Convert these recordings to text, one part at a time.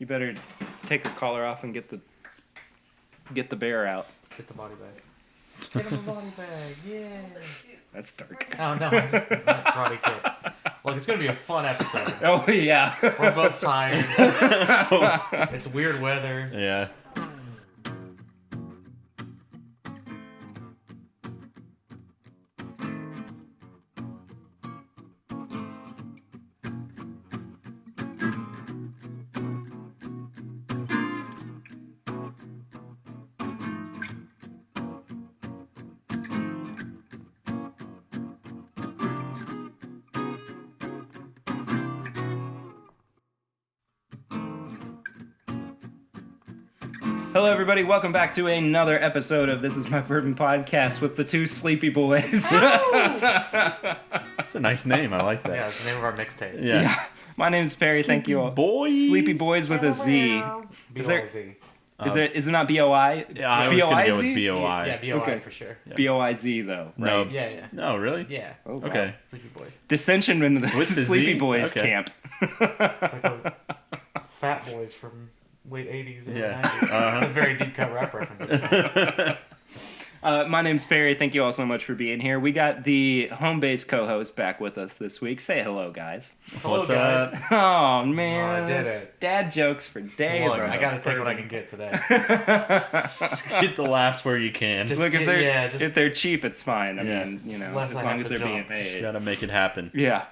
You better take her collar off and get the bear out. Get the body bag. Get him a body bag, yeah. That's dark. Oh no, I just karate kid. Look, it's gonna be a fun episode. Oh yeah. We're both tired. It's weird weather. Yeah. Hello, everybody. Welcome back to another episode of This Is My Bourbon Podcast with the two sleepy boys. That's a nice name. I like that. Yeah, it's the name of our mixtape. Yeah. My name's Perry. Thank you all. Boys. Sleepy Boys with a Z. B-O-I-Z. Is it not B-O-I? Yeah, I was going to go with B-O-I-Z? B-O-I. Yeah, B-O-I Okay. for sure. Yeah. B-O-I-Z, though. No. Right? Yeah. No, really? Yeah. Oh, wow. Okay. Sleepy Boys. Dissension in the With the Sleepy Z? Boys Okay. camp. It's like a Fat Boys from late 80s and Yeah. 90s. Uh-huh. It's a very deep cut rap reference. My name's Perry. Thank you all so much for being here. We got the home base co-host back with us this week. Say hello, guys. Hello, What's guys. up? Oh, man. Oh, I did it. Dad jokes for days. Look, on I gotta the take what I bourbon. can get today. Just get the last where you can. Just Look, get- just- if they're cheap, it's fine. I Yeah. mean, you know, Less as I long have as to they're being jump. Just made. gotta make it happen. Yeah.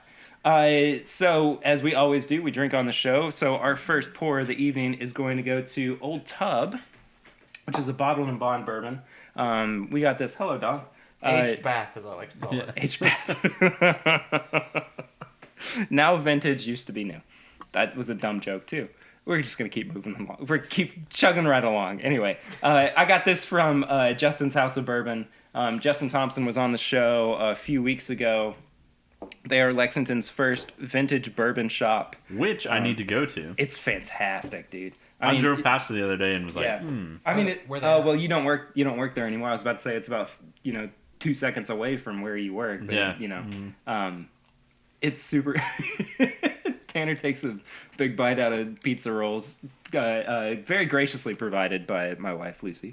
So, as we always do, we drink on the show. So, our first pour of the evening is going to go to Old Tub, which is a bottled and bond bourbon. We got this. Hello, dog. Aged bath, as I like to call it. Aged Now vintage, used to be new. That was a dumb joke, too. We're just going to keep moving along. We're keep chugging right along. Anyway, I got this from Justin's House of Bourbon. Justin Thompson was on the show a few weeks ago. They are Lexington's first vintage bourbon shop. Which I need to go to. It's fantastic, dude. I mean, drove past it the other day and was like, yeah. hmm. I mean, Where they at? well, you don't work there anymore. I was about to say it's about 2 seconds away from where you work. But, Yeah. It's super. Tanner takes a big bite out of pizza rolls, very graciously provided by my wife Lucy.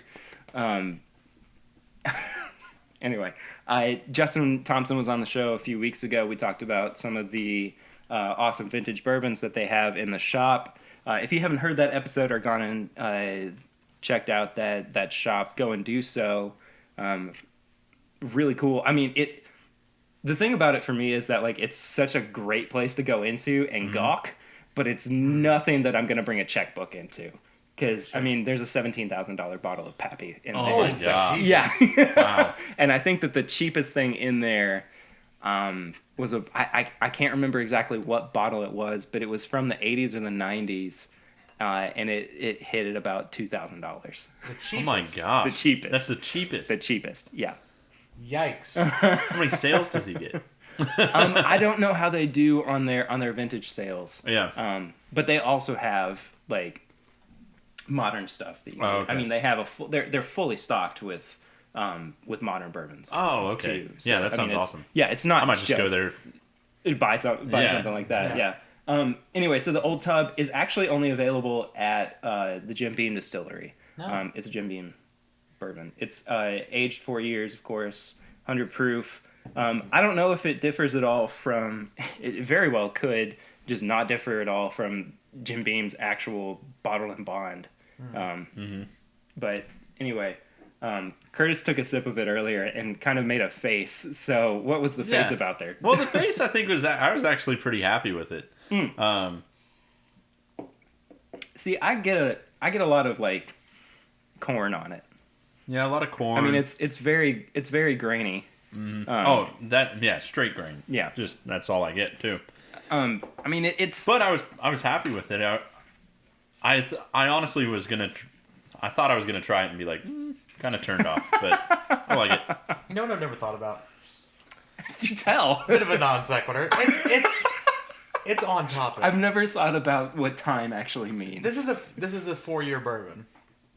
Anyway, Justin Thompson was on the show a few weeks ago. We talked about some of the awesome vintage bourbons that they have in the shop. If you haven't heard that episode or gone and checked out that shop, go and do so. Really cool. I mean, the thing about it for me is that like it's such a great place to go into and gawk, but it's nothing that I'm going to bring a checkbook into. Because, I mean, there's a $17,000 bottle of Pappy in there. Oh my God. Yeah. Wow. And I think that the cheapest thing in there was I can't remember exactly what bottle it was, but it was from the 80s or the 90s, and it hit at about $2,000. Oh my gosh. The cheapest. That's the cheapest. The cheapest, yeah. Yikes. How many sales does he get? I don't know how they do on their vintage sales. Yeah. But they also have like modern stuff that you need. okay. I mean, they have they're fully stocked with modern bourbons. Oh, okay. Too. So, Yeah, that I mean, sounds awesome. Yeah, it's not. I might just go there. Buy something like that. Yeah. Anyway, so the Old Tub is actually only available at the Jim Beam distillery. No. It's a Jim Beam bourbon. It's aged 4 years, of course, 100 proof. I don't know if it differs at all from. It very well could just not differ at all from Jim Beam's actual bottle and bond. But anyway, Curtis took a sip of it earlier and kind of made a face. So what was the face Yeah. about there? Well, the face, I think, I was actually pretty happy with it. See, I get a lot of like corn on it. Yeah, a lot of corn. I mean, it's very grainy. Straight grain. Yeah. Just, that's all I get, too. I mean, it's. But I was happy with it. I honestly was gonna. I thought I was gonna try it and be like, kind of turned off, but I like it. You know what I've never thought about? You tell. Bit of a non sequitur. It's on topic. I've never thought about what time actually means. This is a 4-year bourbon.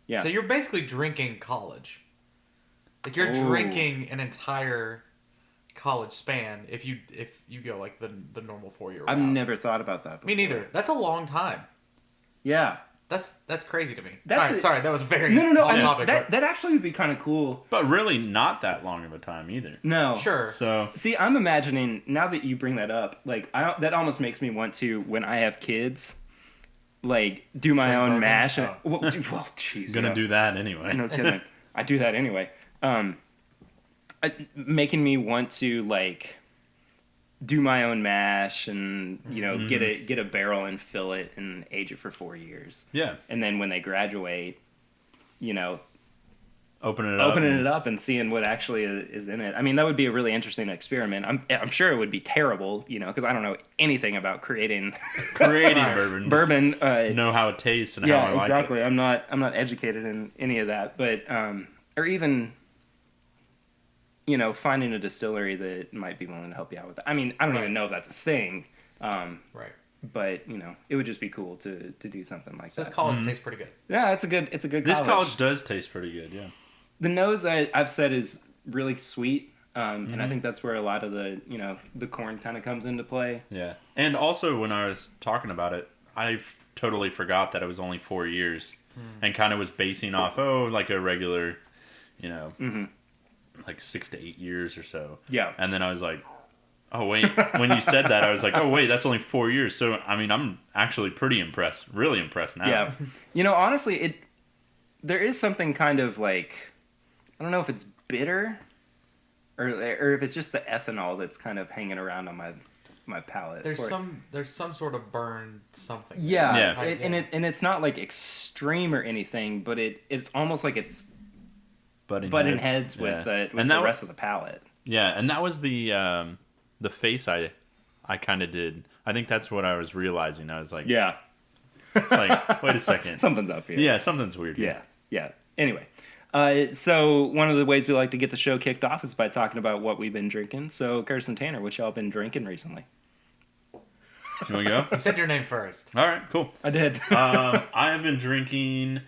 Yeah. So you're basically drinking college. Like you're Ooh. drinking an entire college span if you go like the normal 4-year route. I've never thought about that before. Me neither. That's a long time. Yeah. That's crazy to me. That's Alright, sorry, that was very No. off topic. That actually would be kind of cool. But really not that long of a time either. No. Sure. So See, I'm imagining now that you bring that up, like that almost makes me want to, when I have kids, like do my Drink own bourbon? mash. And, Oh. well, jeez, I'm gonna do that anyway. No kidding. I do that anyway. Making me want to like do my own mash and get a barrel and fill it and age it for 4 years. Yeah. And then when they graduate, Opening it up and seeing what actually is in it. I mean, that would be a really interesting experiment. I'm sure it would be terrible, because I don't know anything about creating bourbon. bourbon. Know how it tastes and how I like exactly. it. I'm not educated in any of that, but or even finding a distillery that might be willing to help you out with it. I mean, I don't even know if that's a thing. Right. But it would just be cool to do something like So that. this college tastes pretty good. Yeah, it's a good This college. college does taste pretty good, yeah. The nose I've said is really sweet, and I think that's where a lot of the the corn kind of comes into play. Yeah. And also when I was talking about it, I totally forgot that it was only 4 years and kind of was basing off like a regular, like 6 to 8 years or so. Yeah. And then I was like, oh wait, when you said that I was like, oh wait, that's only 4 years. So I mean, I'm actually pretty impressed. Really impressed now. Yeah. Honestly, there is something kind of like, I don't know if it's bitter or if it's just the ethanol that's kind of hanging around on my palate. There's some sort of burn something. Yeah. Yeah. And it's not like extreme or anything, but it's almost like it's butting heads with the rest of the palate. Yeah, and that was the face I kind of did. I think that's what I was realizing. I was like, Yeah. it's like, wait a second. Something's up here. Yeah, something's weird here. Yeah. Anyway, so one of the ways we like to get the show kicked off is by talking about what we've been drinking. So, Curtis and Tanner, what y'all been drinking recently? Can we go? You said your name first. All right, cool. I did. I have been drinking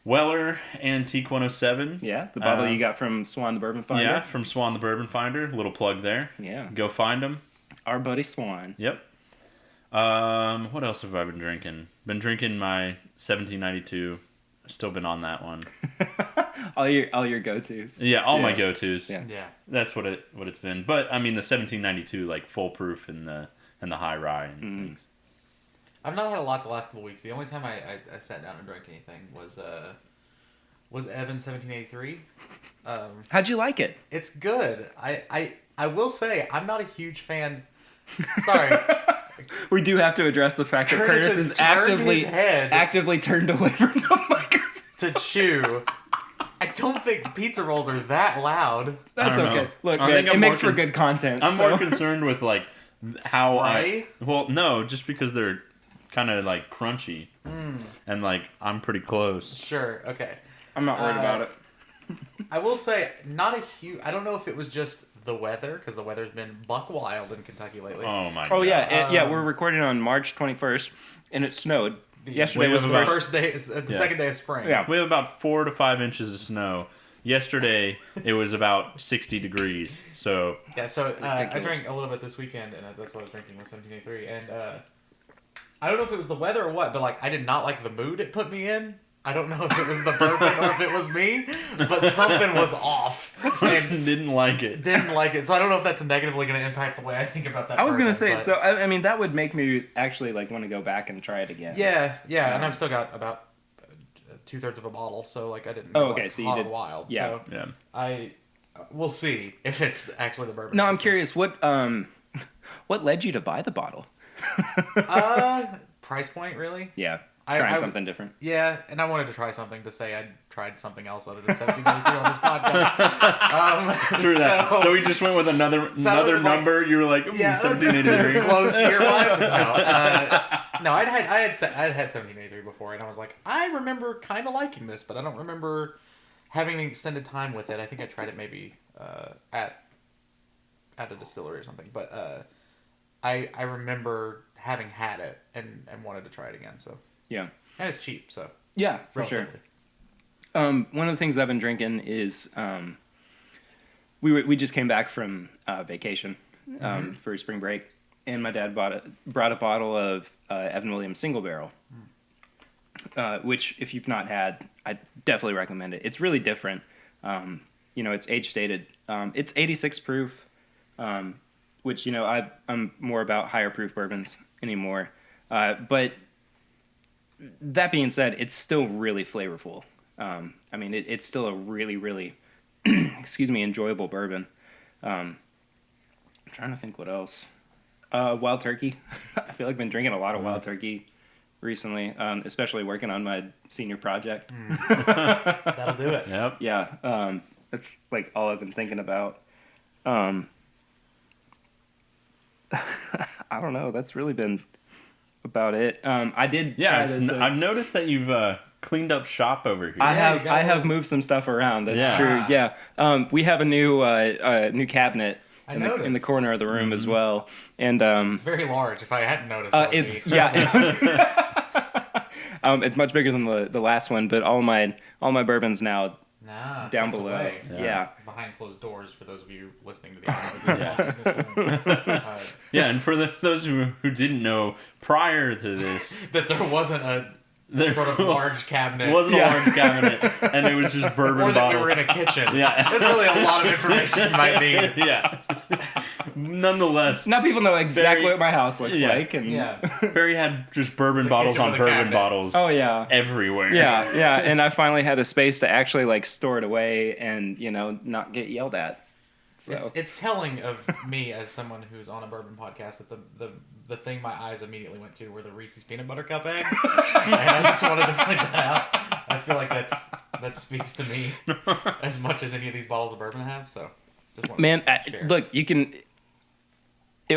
Weller Antique 107. Yeah, the bottle you got from Swan the Bourbon Finder. Yeah, from Swan the Bourbon Finder. Little plug there. Yeah. Go find them. Our buddy Swan. Yep. What else have I been drinking? Been drinking my 1792. Still been on that one. all your go-tos. Yeah, all my go-tos. Yeah. Yeah. That's what it's been. But I mean the 1792 like foolproof in the high rye and things. I've not had a lot the last couple weeks. The only time I sat down and drank anything was Evan 1783. How'd you like it? It's good. I will say I'm not a huge fan. Sorry. We do have to address the fact that Curtis has is turned his head actively turned away from the microphone. to chew. I don't think pizza rolls are that loud. That's I don't okay. know. Look, I man, think it I'm makes more for good content. I'm so. more concerned with like how Spray? well, no, just because they're kind of like crunchy and like I'm pretty close. Sure. Okay. I'm not worried about it. I will say not a huge. I don't know if it was just the weather because the weather's been buck wild in Kentucky lately. Oh my god. Oh yeah, we're recording on March 21st, and it snowed. Yesterday we was have the about- first. First day, the second day of spring. Yeah. We have about 4 to 5 inches of snow. Yesterday it was about 60 degrees. So Yeah, so I ridiculous. drank a little bit this weekend, and that's what I was drinking was 1783. And I don't know if it was the weather or what, but like I did not like the mood it put me in. I don't know if it was the bourbon or if it was me, but something was off. just And didn't like it. didn't like it, so I don't know if that's negatively going to impact the way I think about that. I was gonna bourbon, say, but- so I mean, that would make me actually like want to go back and try it again. Yeah, and I've still got about 2/3 of a bottle, so like I didn't. Oh, go, okay, like, so you hog did- wild. yeah. So we'll see if it's actually the bourbon. No, I'm curious. What led you to buy the bottle? Price point, really? Yeah, I- trying I- something different. Yeah, and I wanted to try something to say I'd tried something else other than 1792 on this podcast. True that. So we just went with another like- number. You were like, ooh, Yeah, 1783. close year wise. No, I'd had 1783 before, and I was like, I remember kind of liking this, but I don't remember having extended time with it. I think I tried it maybe at a distillery or something, but I remember having had it and wanted to try it again. So Yeah, and it's cheap, so yeah, for sure. relatively. One of the things I've been drinking is we just came back from vacation for spring break, and my dad brought a bottle of Evan Williams Single Barrel, which if you've not had, I definitely recommend it. It's really different. It's age stated. It's 86 proof, which I'm more about higher proof bourbons anymore. But that being said, it's still really flavorful. It's still a really, really, enjoyable bourbon. I'm trying to think what else. Wild Turkey. I feel like I've been drinking a lot of Wild Turkey recently, especially working on my senior project. That'll do it. Yep. Yeah, that's like all I've been thinking about. I don't know. That's really been about it. I did. Yeah, try this, I've noticed that you've cleaned up shop over here. I Yeah, have moved some stuff around. That's Yeah. true. Yeah. We have a new cabinet I in the noticed. corner of the room as well, and It's very large. If I hadn't noticed, that would it's be- it's much bigger than the last one. But all my bourbons now Nah, down tucked below. away. Yeah. Behind closed doors for those of you listening to the audio. Yeah, and for those who didn't know prior to this, That there wasn't a there sort of large cabinet. It wasn't Yeah. a large cabinet, and it was just bourbon or that bottle. we were in a kitchen. Yeah. There's really a lot of information you might need. Yeah. Nonetheless, Now people know exactly Very- what my house looks Yeah. like, and Yeah. Barry had just bourbon It's a bottles kitchen on with a bourbon cabinet. bottles oh yeah, everywhere. yeah, and I finally had a space to actually like store it away and not get yelled at. So It's telling of me as someone who's on a bourbon podcast that the thing my eyes immediately went to were the Reese's peanut butter cup eggs, and I just wanted to point that out. I feel like that speaks to me as much as any of these bottles of bourbon have. So, just wanted man, to share. look, you can.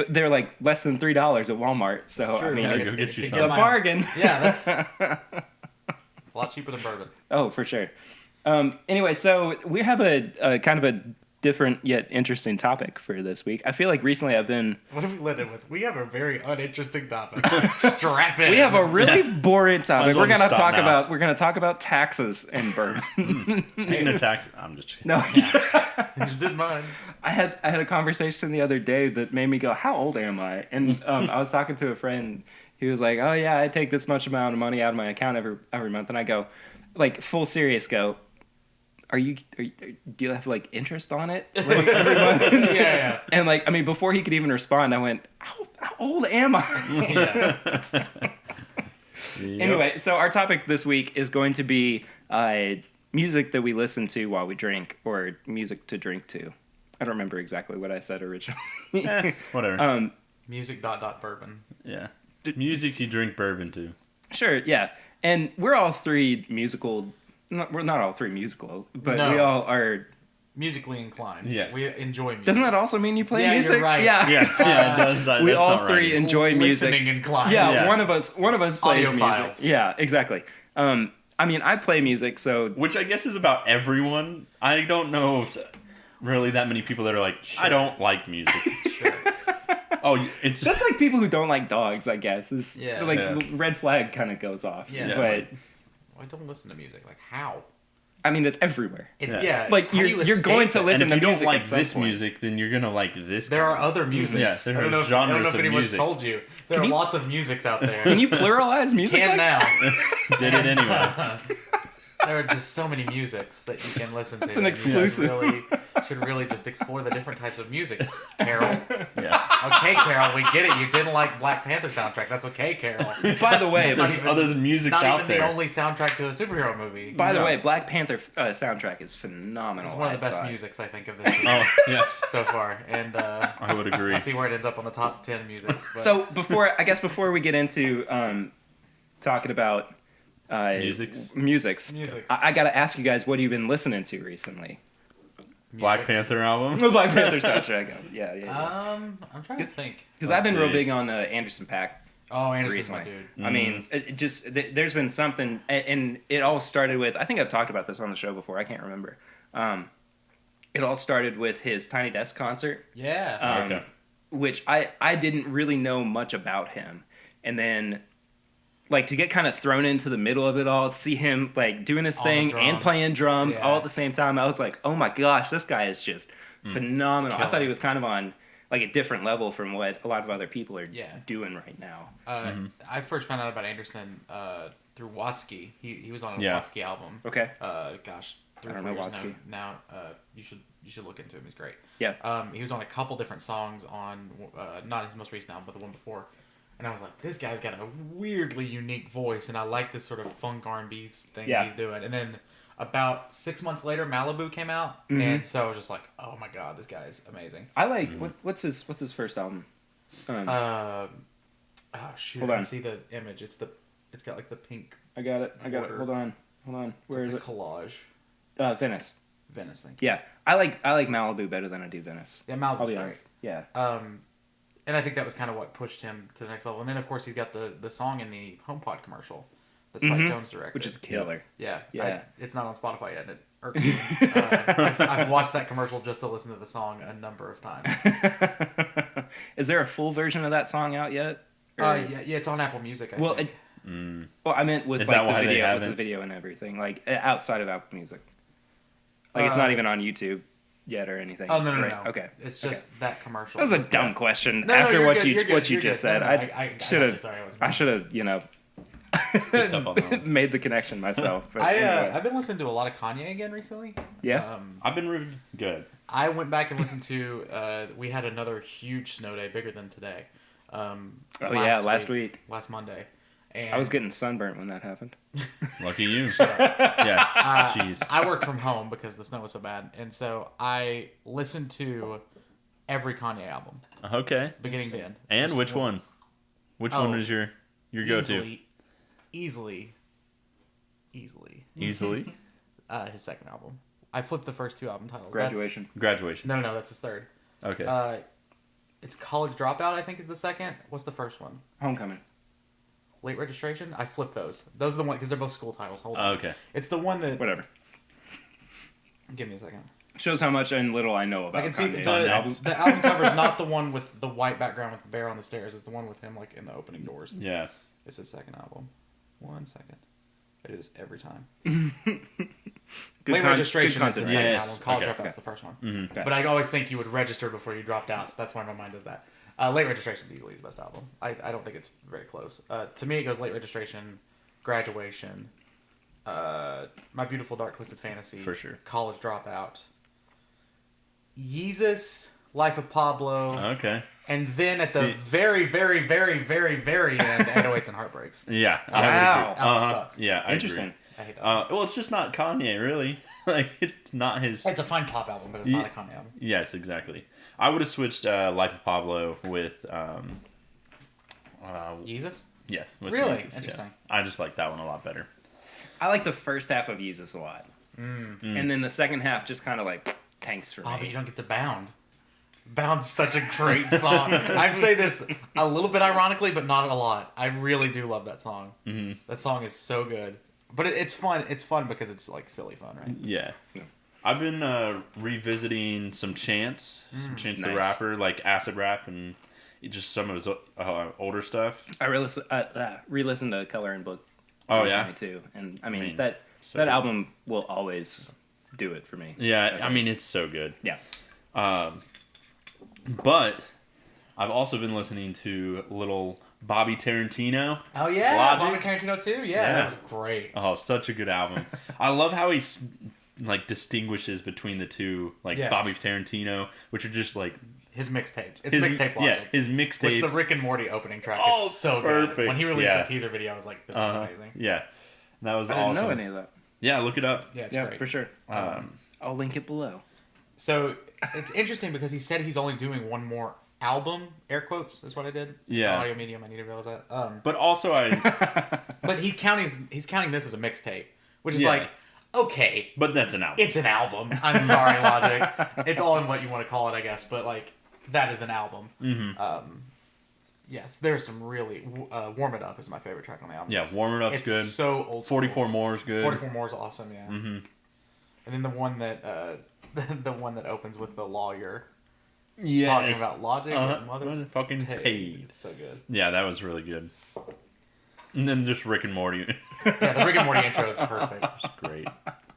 They're like less than $3 at Walmart, so It's true, I mean man. it's, go get It- you it it's some. a bargain. Yeah, that's a lot cheaper than bourbon. Oh, for sure. Anyway, so we have a kind of a different yet interesting topic for this week. I feel like recently I've been. What have we led in with? We have a very uninteresting topic. Strap in. We have a really boring topic. as well We're gonna just stop now. We're gonna talk about taxes and bourbon. Speaking of tax, I'm just kidding. No, Just did mine. I had a conversation the other day that made me go, "How old am I?" And I was talking to a friend. He was like, "Oh yeah, I take this much amount of money out of my account every month," and I go, like full serious, go. Do you have like interest on it? Like, every month? Yeah. And like, I mean, before he could even respond, I went, how old am I? Yeah. Anyway, so our topic this week is going to be music that we listen to while we drink, or music to drink to. I don't remember exactly what I said originally. Whatever. Music ... bourbon. Yeah. Music you drink bourbon to. Sure, yeah. And we're all three musical. We're not all three musical, but No. we all are. Musically inclined. Yes. We enjoy music. Doesn't that also mean you play Yeah, music? you're right. Yeah. Yeah, it does. We That's all not three right. enjoy music. Listening inclined. Yeah, Yeah. one of us plays Audiophiles. music. Yeah, exactly. I mean, I play music, so Which I guess is about everyone. I don't know really that many people that are like, I don't like music. Sure. Oh, it's that's like people who don't like dogs, I guess. Is Yeah. like Yeah. the red flag kind of goes off. Yeah. But I don't listen to music. Like, how? I mean, it's everywhere. Yeah. Like how do you you're going escape to it? listen and if to you music don't like at some this point. music, then you're gonna like this. There are kind of- other musics. Yeah, there I don't are know if, genres I don't know if of anyone's music. told you. There are you- lots of musics out there. Can you pluralize music? Can like now. Did it anyway. There are just so many musics that you can listen That's to. an and you exclusive. should really just explore the different types of musics, Carol. Yes. Okay, Carol, we get it. You didn't like Black Panther soundtrack. That's okay, Carol. By the way, It's not There's even- other music's Not out even there. the only soundtrack to a superhero movie. by the No. way, Black Panther soundtrack is phenomenal. It's one of the I best thought. musics I think of this year Oh yes, so far, and I would agree. we'll see where it ends up on the top 10 musics. But So before we get into talking about Musics? musics, I got to ask you guys, what have you been listening to recently? Black musics. Panther album. The Black Panther soundtrack. Yeah. I'm trying to think. Because I've been let's real see. big on Anderson .Paak. Oh, Anderson's my recently. dude. I mean, it just there's been something, and it all started with. I think I've talked about this on the show before. I can't remember. It all started with his Tiny Desk concert, Yeah. Okay. which I didn't really know much about him, and then like to get kind of thrown into the middle of it all, see him like doing his All the thing and drums. playing drums Yeah. all at the same time. I was like, oh my gosh, this guy is just phenomenal. I Killer. thought he was kind of on like a different level from what a lot of other people are Yeah. doing right now. I first found out about Anderson through Watsky. He was on a Yeah. Watsky album. Okay. Gosh, 3 I or don't 4 know years Watsky. now. You should look into him. He's great. Yeah. He was on a couple different songs on not his most recent album, but the one before. And I was like, this guy's got a weirdly unique voice, and I like this sort of funk R&B thing Yeah. he's doing. And then about 6 months later, Malibu came out, Mm-hmm. and so I was just like, oh my god, this guy is amazing. I like what's his first album? Oh shoot! Hold I on. can see the image. It's got like the pink. I got it. Border. Hold on. Where is the it? collage? Venice. Venice, thank you. Yeah, I like Malibu better than I do Venice. Yeah, I'll Malibu's be great. honest. Yeah. And I think that was kind of what pushed him to the next level. And then, of course, he's got the song in the HomePod commercial that Spike Jones directed. Which is killer. Yeah. Yeah. It's not on Spotify yet, and it irks me. I've watched that commercial just to listen to the song a number of times. Is there a full version of that song out yet? Yeah, it's on Apple Music, I Well, think. well, I meant with Is like that the why they video, haven't? with the video and everything, like outside of Apple Music. Like it's not even on YouTube yet or anything. Oh, no. Right? Okay. It's just that commercial. That was a dumb question. No, After you're what good, you you're good, what you you're just good. said, No, I got should you. have. Sorry, I should have, Picked up on that one. made the connection myself. But anyway. I've been listening to a lot of Kanye again recently. Yeah. I've been really good. I went back and listened to. We had another huge snow day, bigger than today. Last week. Last Monday. And I was getting sunburnt when that happened. Lucky you. Yeah. Jeez. I worked from home because the snow was so bad, and so I listened to every Kanye album, Okay. beginning to end. And Just which one? Which one was your go-to? Easily. Easily. His second album. I flipped the first 2 album titles. Graduation. Graduation. No, that's his third. Okay. It's College Dropout, I think, is the second. What's the first one? Homecoming. Late Registration? I flipped those. Those are the ones, because they're both school titles. Hold on. Okay. It's the one that... Whatever. Give me a second. Shows how much and little I know about I can see Kanye. the albums. the album cover is not the one with the white background with the bear on the stairs. It's the one with him like in the opening doors. Yeah. It's his second album. 1 second. It is every time. Good Late Registration is the second Yes. album. College Okay. Dropout's the first one. Mm-hmm. Okay. But I always think you would register before you dropped out, so that's why my mind does that. Late Registration is easily his best album. I don't think it's very close. To me, it goes Late Registration, Graduation, My Beautiful Dark Twisted Fantasy, For sure. College Dropout, Yeezus, Life of Pablo, Okay. and then at the See- very, very, very, very, very end, 808s and Heartbreaks. Yeah. Wow. That album Uh-huh. sucks. Yeah, I Interesting. agree. I hate that. Well, it's just not Kanye, really. Like, it's not his... It's a fine pop album, but it's not a Kanye album. Yes, exactly. I would have switched Life of Pablo with... Yeezus? yes. With Really? Jesus, Interesting. Yeah. I just like that one a lot better. I like the first half of Yeezus a lot. And then the second half just kind of like tanks for Oh, but you me. don't get to Bound. Bound's such a great song. I say this a little bit ironically, but not a lot. I really do love that song. Mm-hmm. That song is so good. But it's fun. It's fun because it's like silly fun, right? Yeah. I've been revisiting some Chance the Nice. Rapper, like acid rap and just some of his older stuff. I re-listened to Color and Book Oh, recently yeah? too. And I mean, so that good. album will always do it for me. Yeah, I mean, it's so good. Yeah. But I've also been listening to little Bobby Tarantino. Oh yeah, Logic. Bobby Tarantino too. Yeah, Yeah. that was great. Oh, such a good album. I love how he like distinguishes between the two, like Yes. Bobby Tarantino, which are just like His mixtape. It's mixtape Logic. Yeah, his Which mixtapes. the Rick and Morty opening track Oh, is so good. perfect. When he released Yeah. the teaser video, I was like, this Uh-huh. is amazing. Yeah, that was I didn't awesome. know any of that. Yeah, look it up. Yeah, it's Yeah, great. for sure. I'll link it below. So it's interesting because he said he's only doing one more album. Air quotes is what I did. It's Yeah. an audio medium. I need to realize that. But also, But he's counting this as a mixtape, which is Yeah. like, okay, but that's an album. it's an album. I'm sorry, Logic. It's all in what you want to call it, I guess. But like, that is an album. Mm-hmm. Yes, there's some really. Warm It Up is my favorite track on the album. Yeah, Warm It Up's It's good. so old. school. 44 More is good. 44 More is awesome. Yeah. Mm-hmm. And then the one that the one that opens with the lawyer Yes. talking about Logic with his mother. Fucking paid. It's so good. Yeah, that was really good. And then just Rick and Morty. Yeah, the Rick and Morty intro is perfect. Great.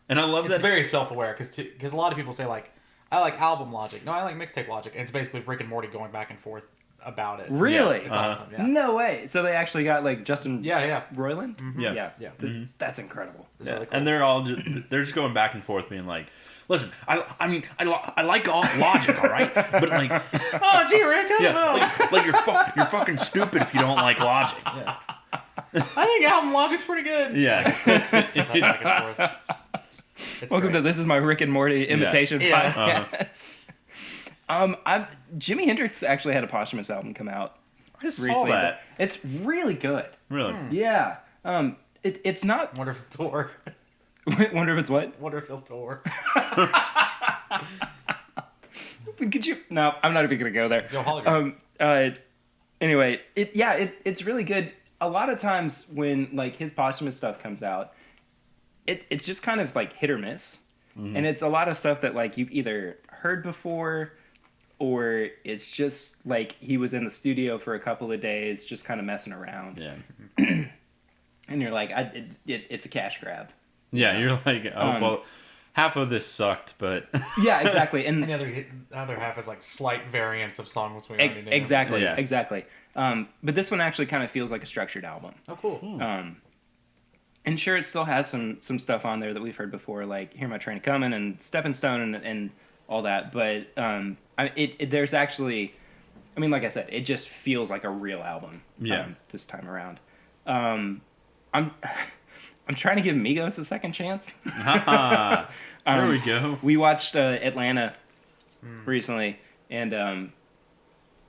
And I love It's that. very self-aware because a lot of people say like, I like album Logic. No, I like mixtape Logic. And it's basically Rick and Morty going back and forth about it. Really? It's awesome. Yeah. No way. So they actually got like Justin Yeah. Roiland? Mhm. Yeah. Yeah. Yeah. That's incredible. It's Yeah. really cool. And they're just going back and forth, being like, "Listen, I mean, I like all Logic, all right, but like, oh, gee, Rick, I don't know. like you're fucking stupid if you don't like Logic." Yeah. I think album Logic's pretty good. Yeah. Back and forth. It's Welcome great. to This Is My Rick and Morty imitation Yeah. podcast. Jimi Hendrix actually had a posthumous album come out I saw recently. that. It's really good. Really? Yeah. It's not. Wonderful tour. Wonder if it's what? Wonderful tour. Could you? No, I'm not even gonna go there. Go hologram. Anyway, it's really good. A lot of times when like his posthumous stuff comes out, it's just kind of like hit or miss, and it's a lot of stuff that like you've either heard before, or it's just like he was in the studio for a couple of days, just kind of messing around, Yeah. and you're like, it's a cash grab. Yeah. You're like, oh well, half of this sucked, but Yeah, exactly, and And the other half is like slight variants of songs we already knew. exactly, Yeah. exactly. But this one actually kind of feels like a structured album. Oh, cool. And sure, it still has some stuff on there that we've heard before, like "Hear My Train Coming" and "Stepping Stone" and all that. But there's actually, I mean, like I said, it just feels like a real album. Yeah. This time around, I'm trying to give Migos a second chance. there we go. We watched Atlanta recently, and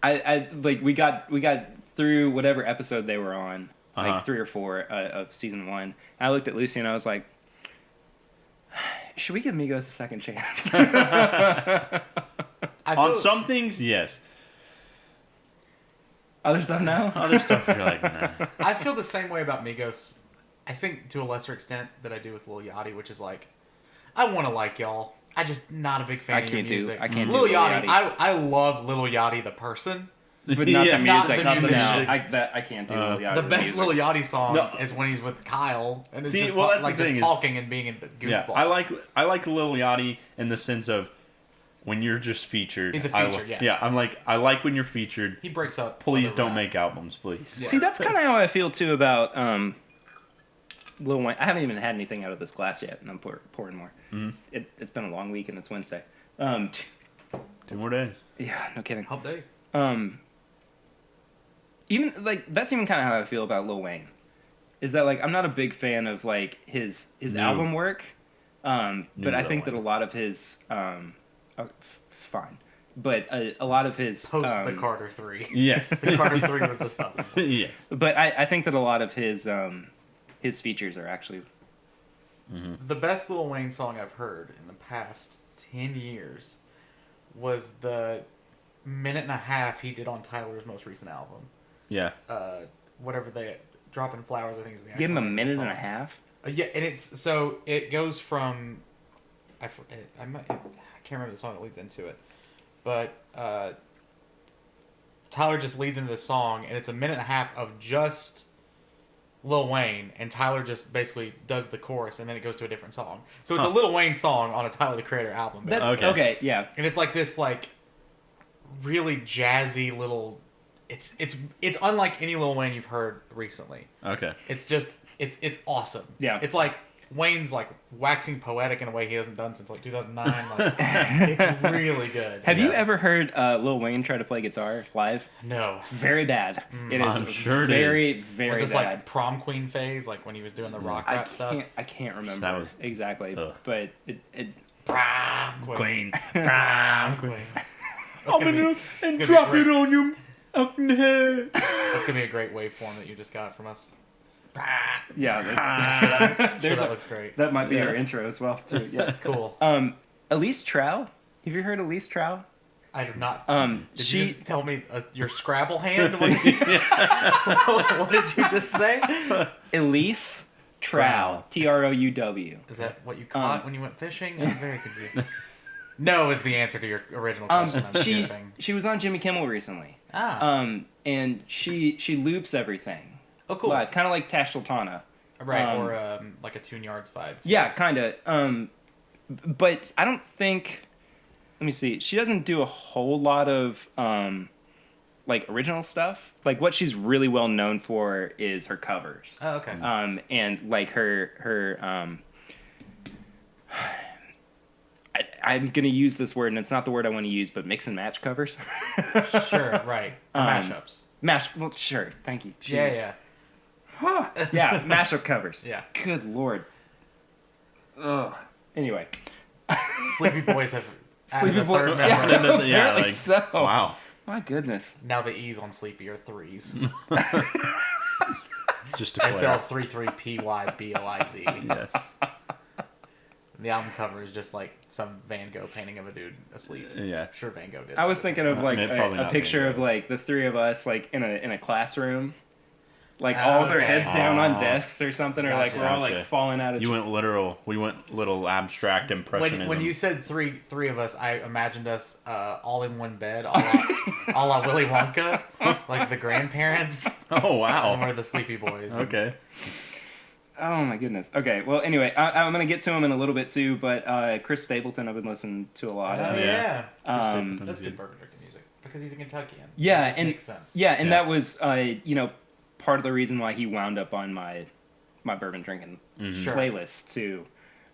I like we got through whatever episode they were on. Like 3 or 4 of season 1. I looked at Lucy and I was like, should we give Migos a second chance? On some things, yes. Other stuff, no? Other stuff, you're like, nah. I feel the same way about Migos. I think to a lesser extent that I do with Lil Yachty, which is like, I want to like y'all. I just not a big fan of your music. I can't do Lil Lil Yachty. Yachty. I love Lil Yachty the person. But not Yeah, the not music. the music. No, I can't do Lil Yachty. The the best music. Lil Yachty song No. is when he's with Kyle and it's See, just well, that's the like thing just is- talking and being a goofball. Yeah, I like Lil Yachty in the sense of when you're just featured. He's a I feature, yeah. Yeah, I like when you're featured. He breaks up. Please other don't rap. make albums, please. Yeah. See, that's kind of how I feel too about Lil Wayne. I haven't even had anything out of this glass yet, and I'm pouring more. It's been a long week, and it's Wednesday. 2 more days. Yeah, no kidding. Hump day. Even like that's even kind of how I feel about Lil Wayne. Is that like I'm not a big fan of like his New. album work, but New I Lil think that a Wayne. lot of his fine, but a lot of his Post the Carter 3. Yes. The Carter 3 was the stuff. Yes. But I think that a lot of his features are actually The best Lil Wayne song I've heard in the past 10 years was the minute and a half he did on Tyler's most recent album. Yeah. Whatever they Dropping Flowers, I think is the give him a actual name of the minute and song. a half. Yeah, and it's so it goes from I can't remember the song that leads into it, but Tyler just leads into this song, and it's a minute and a half of just Lil Wayne, and Tyler just basically does the chorus, and then it goes to a different song. So it's a Lil Wayne song on a Tyler the Creator album, That's basically. okay. Yeah. And it's like this like really jazzy little. It's unlike any Lil Wayne you've heard recently. Okay. It's just it's awesome. Yeah. It's like Wayne's like waxing poetic in a way he hasn't done since like 2009. Like, it's really good. Have you Yeah. ever heard Lil Wayne try to play guitar live? No. It's very bad. It is I'm sure it very, is. very Was this bad. like prom queen phase, like when he was doing the rock rap stuff? I can't remember That was- exactly, ugh. but it Prom queen. Queen. Queen. I'm gonna be- gonna and gonna be drop great. it on you up in the head. That's gonna be a great waveform that you just got from us. yeah. Sure, That's, there's that a, looks great. that might be Yeah. our intro as well too. Yeah. Cool. Elise Trow. Have you heard Elise Trow? I do not. Did She you just tell me your Scrabble hand? What did you just say? Elise Trow. Trouw. Is that what you caught when you went fishing? I'm very confused. No is the answer to your original question. I'm skipping. She was on Jimmy Kimmel recently. And she loops everything Oh, cool. live, kind of like Tash Sultana. Right, or like a Tune Yards vibe. Yeah, kind of. But I don't think. Let me see. She doesn't do a whole lot of like original stuff. Like what she's really well known for is her covers. Oh, okay. And like her I'm gonna use this word, and it's not the word I want to use, but mix and match covers. Sure, right. Or mashups. Well, sure. Thank you. Yeah, Jeez. yeah. Yeah, mashup covers. Yeah. Good lord. Ugh. Anyway. Sleepy Boys have Sleepy added a Boy. third member. Yeah, apparently like, so. wow. My goodness. Now the E's on Sleepy are 3s. Just to clarify. SL33PYBOIZ. Yes. The album cover is just like some Van Gogh painting of a dude asleep. Yeah. I'm sure Van Gogh did. I was thinking of like Probably a not picture Van of Gogh. like the three of us like in a classroom. Like all with our Okay. heads down on Oh. desks or something, or like Gotcha. we're all like Gotcha. falling out of You went literal. We went little abstract impressionism. When you said three of us, I imagined us all in one bed, a la Willy Wonka, like the grandparents. Oh And wow. we're the Sleepy Boys. Okay. Oh my goodness. Okay. Well, anyway, I'm gonna get to him in a little bit too, but Chris Stapleton, I've been listening to a lot. Oh of. yeah. Stapleton's That's good. good bourbon drinking music because he's a Kentuckian. Yeah, It just and makes sense. yeah, and Yeah. that was part of the reason why he wound up on my bourbon drinking Sure. playlist too.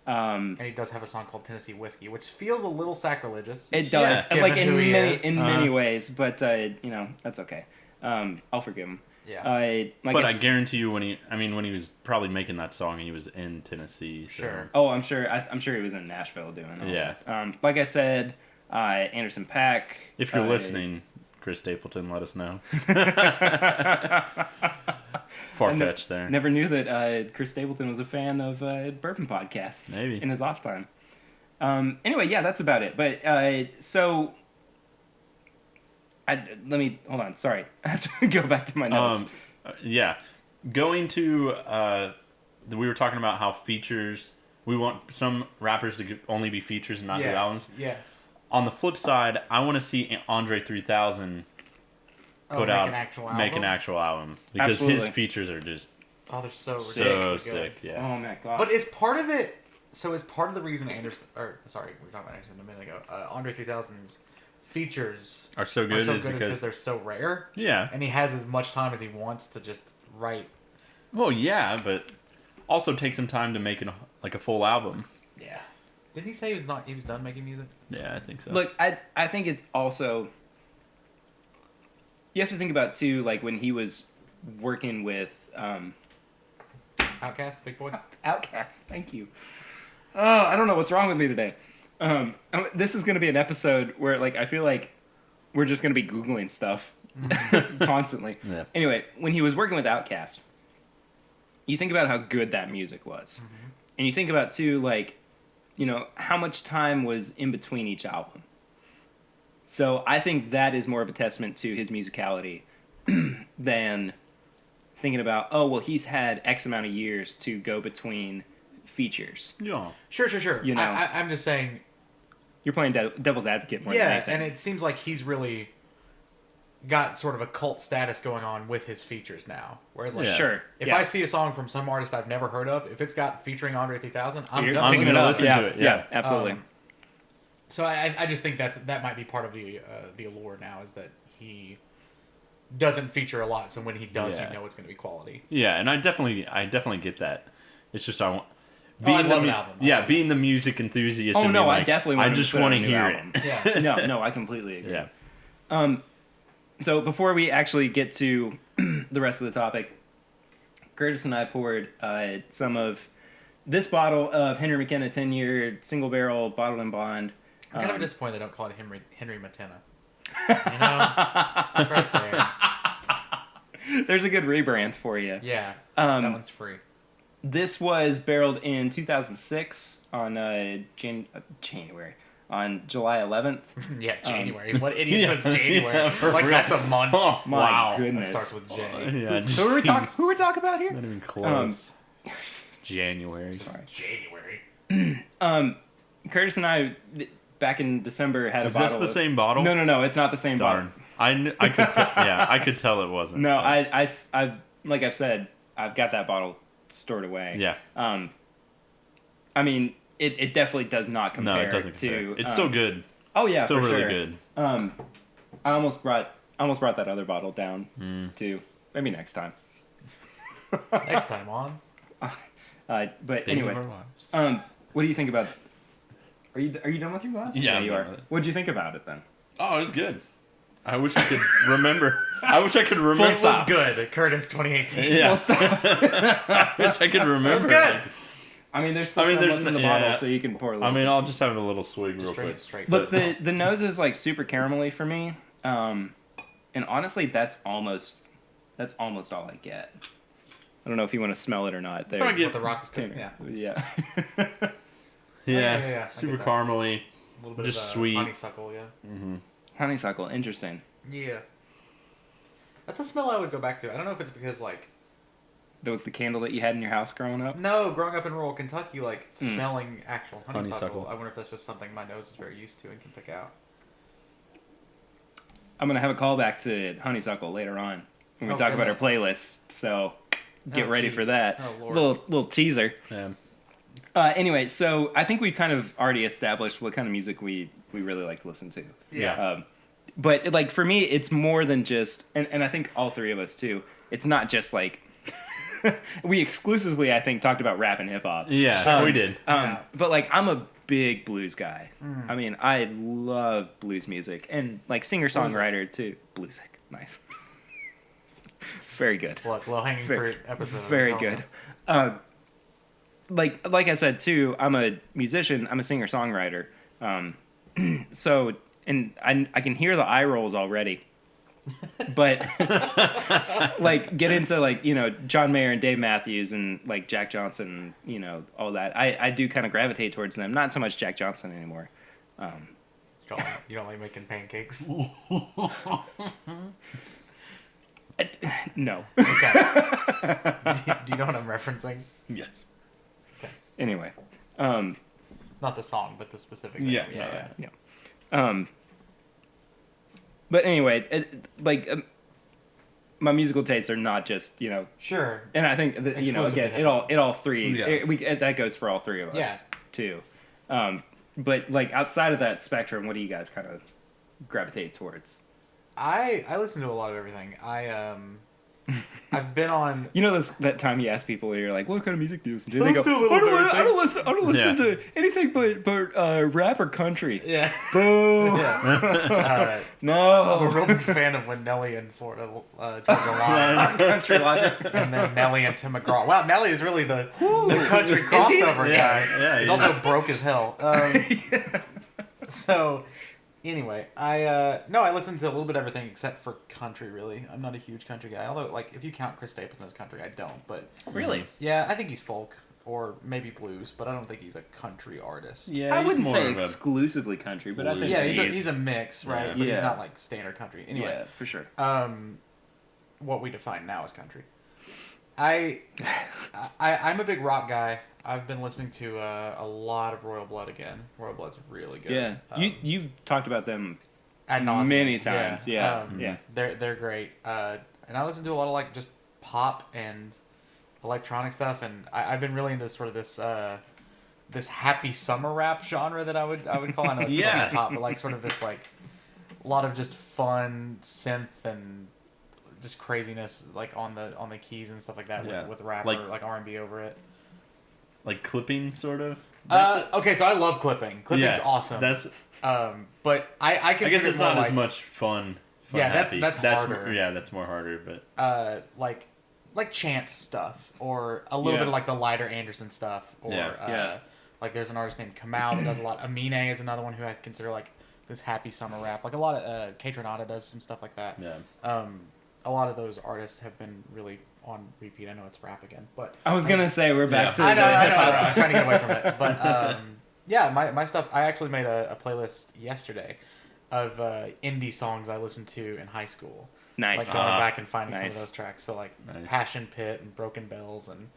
And he does have a song called Tennessee Whiskey, which feels a little sacrilegious. It does, Yeah, like given in who he many is. many ways, but that's okay. I'll forgive him. Yeah. Like But I s- guarantee you, when he was probably making that song, he was in Tennessee. So. Sure. Oh, I'm sure. I'm sure he was in Nashville doing it. Yeah. Like I said, Anderson .Paak. If you're listening, Chris Stapleton, let us know. Far-fetched there. Never knew that Chris Stapleton was a fan of bourbon podcasts. Maybe. In his off time. Anyway, yeah, that's about it. But so, let me hold on. Sorry, I have to go back to my notes. Yeah. Going to, we were talking about how features, we want some rappers to only be features and not do albums. Yes. On the flip side, I want to see Andre 3000 put out, make an actual album. Because his Absolutely. features are just Oh, they're so so ridiculously sick. good. Yeah. Oh my god! But is part of it? So is part of the reason Anderson? Or sorry, we were talking about Anderson a minute ago. Andre 3000's features Are so good, is because they're so rare. Yeah. And he has as much time as he wants to just write. Well, yeah, but also take some time to make a full album. Yeah. Didn't he say he was done making music? Yeah, I think so. Look, I think it's also, you have to think about too, like when he was working with Outcast, Big Boy. Outkast. Thank you. Oh, I don't know what's wrong with me today. This is going to be an episode where, like, I feel like we're just going to be Googling stuff constantly. Yeah. Anyway, when he was working with Outkast, you think about how good that music was. And you think about, too, like, how much time was in between each album. So I think that is more of a testament to his musicality than thinking about, oh, well, he's had X amount of years to go between features. Yeah. Sure. You know. I'm just saying. You're playing devil's advocate more than Yeah, anything. and it seems like he's really got sort of a cult status going on with his features now. Whereas, like, Yeah. Sure. if yeah. I see a song from some artist I've never heard of, if it's got featuring Andre 3000, I'm You're done. picking gonna it up. listen Yeah, to it, yeah, yeah. absolutely. So I just think that might be part of the allure now, is that he doesn't feature a lot. So when he does, Yeah. you know it's going to be quality. Yeah, and I definitely get that. It's just I want I love an album. I Yeah, love being the music enthusiast. Oh and no, being I like, definitely want I him just to put out want a to new hear album. it. Yeah. No, I completely agree. Yeah. So before we actually get to the rest of the topic, Curtis and I poured some of this bottle of Henry McKenna 10-year single barrel bottled in bond. I'm kind of disappointed they don't call it Henry Matena. You know, it's right there. There's a good rebrand for you. Yeah, that one's free. This was barreled in 2006 on January. On July 11th. Yeah, January. What idiot says January? Yeah, for Like real. that's a month. Oh, My wow. That goodness. starts with J. Yeah, Who are we talking? Who are we talking about here? Not even close. January. Sorry. January. Curtis and I back in December had Is a bottle. this the of- same bottle? No, it's not the same Darn. bottle. I could tell. Yeah, I could tell it wasn't. No, I like I've said, I've got that bottle stored away. Yeah. I mean, it definitely does not compare No, it doesn't to. compare. It's still good. Oh yeah, Still for really sure. good. I almost brought I almost brought that other bottle down too. Maybe next time. Next time on. But Days of anyway, our lives. what do you think about? Are you done with your glass? Yeah, I'm you done are. with it. What'd you think about it then? Oh, it was good. I wish I could remember. I wish I could remember. It was good. Curtis 2018. Yeah. Full stop. I wish I could remember. It was good. I mean, there's still I mean, some there's left in the no- bottle, yeah. so you can pour a little. I mean, I'll just have a little swig real Just drink quick. it straight. But the nose is like super caramelly for me, and honestly, that's almost all I get. I don't know if you want to smell it or not. There, Try to What the rock is cooking. Yeah. yeah. Yeah, I super get that. caramely. A little bit Just of sweet. honeysuckle, yeah. Honeysuckle, interesting. Yeah. That's a smell I always go back to. I don't know if it's because, like... That was the candle that you had in your house growing up. No, growing up in rural Kentucky, like, smelling actual honeysuckle, Honeysuckle. I wonder if that's just something my nose is very used to and can pick out. I'm gonna have a callback to honeysuckle later on when we Oh, talk about our goodness. playlist. So get Oh, ready jeez. for that. Oh, Lord. Little teaser. Yeah. Anyway, so I think we kind of already established what kind of music we really like to listen to. Yeah. But like for me, it's more than just, and I think all three of us too. It's not just like we exclusively, I think, talked about rap and hip hop. Yeah, we did. Yeah. But like I'm a big blues guy. I mean, I love blues music and like singer songwriter too. Bluesic, nice, very good. Look, low-hanging Very- fruit episode. Very good. Like I said too, I'm a musician. I'm a singer songwriter. So and I can hear the eye rolls already. But like get into like John Mayer and Dave Matthews and like Jack Johnson, all that. I do kind of gravitate towards them. Not so much Jack Johnson anymore. You don't like making pancakes? No. Okay. do you know what I'm referencing? Yes. Anyway. Not the song, but the specific. Yeah. Yeah. But anyway, my musical tastes are not just Sure. and I think that, Exclusive again, to it all three. Yeah. That goes for all three of us Yeah. too. But like outside of that spectrum, what do you guys kind of gravitate towards? I listen to a lot of everything. I've been on. That time you ask people, you're like, "What kind of music do you listen to?" I They go, listen to a little bit of I don't listen Yeah. to anything but rap or country." Yeah. Boo! Yeah. I'm a No. real big fan of when Nelly and Florida Georgia Line, Country Logic. and then Nelly and Tim McGraw. Wow, Nelly is really the country crossover guy. Yeah, He's he also is. broke as hell. So, anyway, I listen to a little bit of everything except for country. Really, I'm not a huge country guy. Although, like, if you count Chris Stapleton as country, I don't. But Really? yeah, I think he's folk or maybe blues, but I don't think he's a country artist. Yeah, I he's wouldn't more say of a- exclusively country, but I think Yeah, he is. he's a mix, right? Yeah. But he's Yeah. not like standard country. Anyway, Yeah, for sure. what we define now as country. I'm a big rock guy. I've been listening to a lot of Royal Blood again. Royal Blood's really good. Yeah, you've talked about them ad nauseam. many times. Yeah, Um, yeah. They're great. And I listen to a lot of like just pop and electronic stuff, and I've been really into sort of this happy summer rap genre that I would call. I know it's Yeah. still pop, but like sort of this like a lot of just fun synth and just craziness like on the keys and stuff like that Yeah. with rap Like- or like R&B over it. Like clipping, sort of. Okay, so I love clipping. Clipping's awesome. That's. But I I consider guess it's it more not like, as much fun. Yeah, happy. that's harder. Yeah, that's more harder. But like chance stuff or a little Yeah. bit of like the lighter Anderson stuff or Yeah. like there's an artist named Kamau that does a lot. Amine is another one who I consider like this happy summer rap. Like a lot of K Tronada does some stuff like that. yeah. A lot of those artists have been really on repeat. I know it's rap again, but I was gonna say we're back to I know, the I hip know. hop. I'm trying to get away from it, but yeah, my stuff. I actually made a playlist yesterday of indie songs I listened to in high school. Nice. Like going back and finding nice. some of those tracks. So like Nice. Passion Pit and Broken Bells and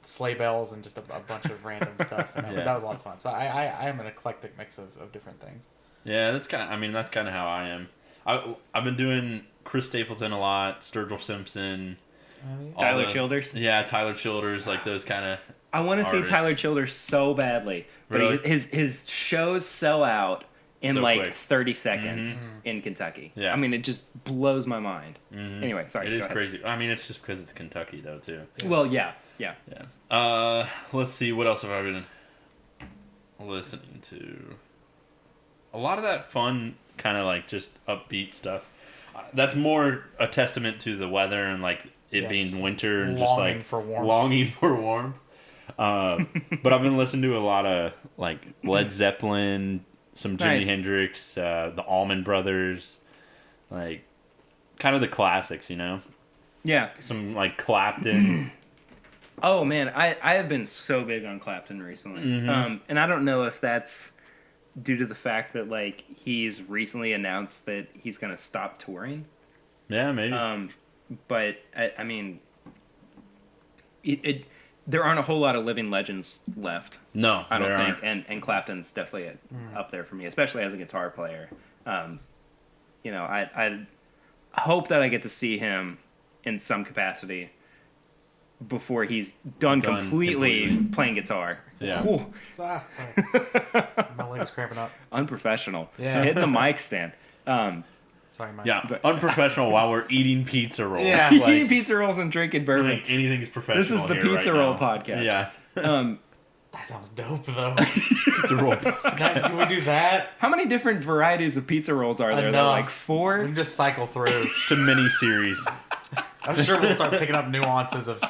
Sleigh Bells and just a bunch of random stuff. And Yeah. that was a lot of fun. So I am an eclectic mix of different things. Yeah, that's kind of. I mean, that's kind of how I am. I've been doing Chris Stapleton a lot, Sturgill Simpson, all Tyler those- Childers. Yeah, Tyler Childers, like those kind of. I want to see artists. Tyler Childers so badly, but Really? his shows sell out in so like quick. 30 seconds in Kentucky. Yeah. I mean, it just blows my mind. Anyway, sorry. It go is ahead. crazy. I mean, it's just because it's Kentucky, though, too. Well, yeah. Yeah. Let's see. What else have I been listening to? A lot of that fun, kind of like just upbeat stuff. That's more a testament to the weather and like it being winter and just Longing like for warmth. longing for warmth. But I've been listening to a lot of like Led Zeppelin, some Jimi Nice. Hendrix, the Allman Brothers, like kind of the classics, you know. Yeah. Some like Clapton. Oh man, I have been so big on Clapton recently, and I don't know if that's due to the fact that like he's recently announced that he's gonna stop touring. Yeah, maybe. But I mean, there aren't a whole lot of living legends left. No, I don't there think, aren't. and Clapton's definitely up there for me, especially as a guitar player. You know, I hope that I get to see him in some capacity before he's done completely playing guitar. Yeah. Whew, Sorry. My leg's cramping up. unprofessional. Yeah. Hitting the mic stand. Sorry, Mike. Yeah, unprofessional while we're eating pizza rolls. Yeah. Like, Eating pizza rolls and drinking I bourbon. think anything's professional. This is the here Pizza right Roll now. podcast. Yeah, That sounds dope, though. pizza roll. Can we do that? How many different varieties of pizza rolls are there? There are Enough. like We 4. can just cycle through. Just a mini series. I'm sure we'll start picking up nuances of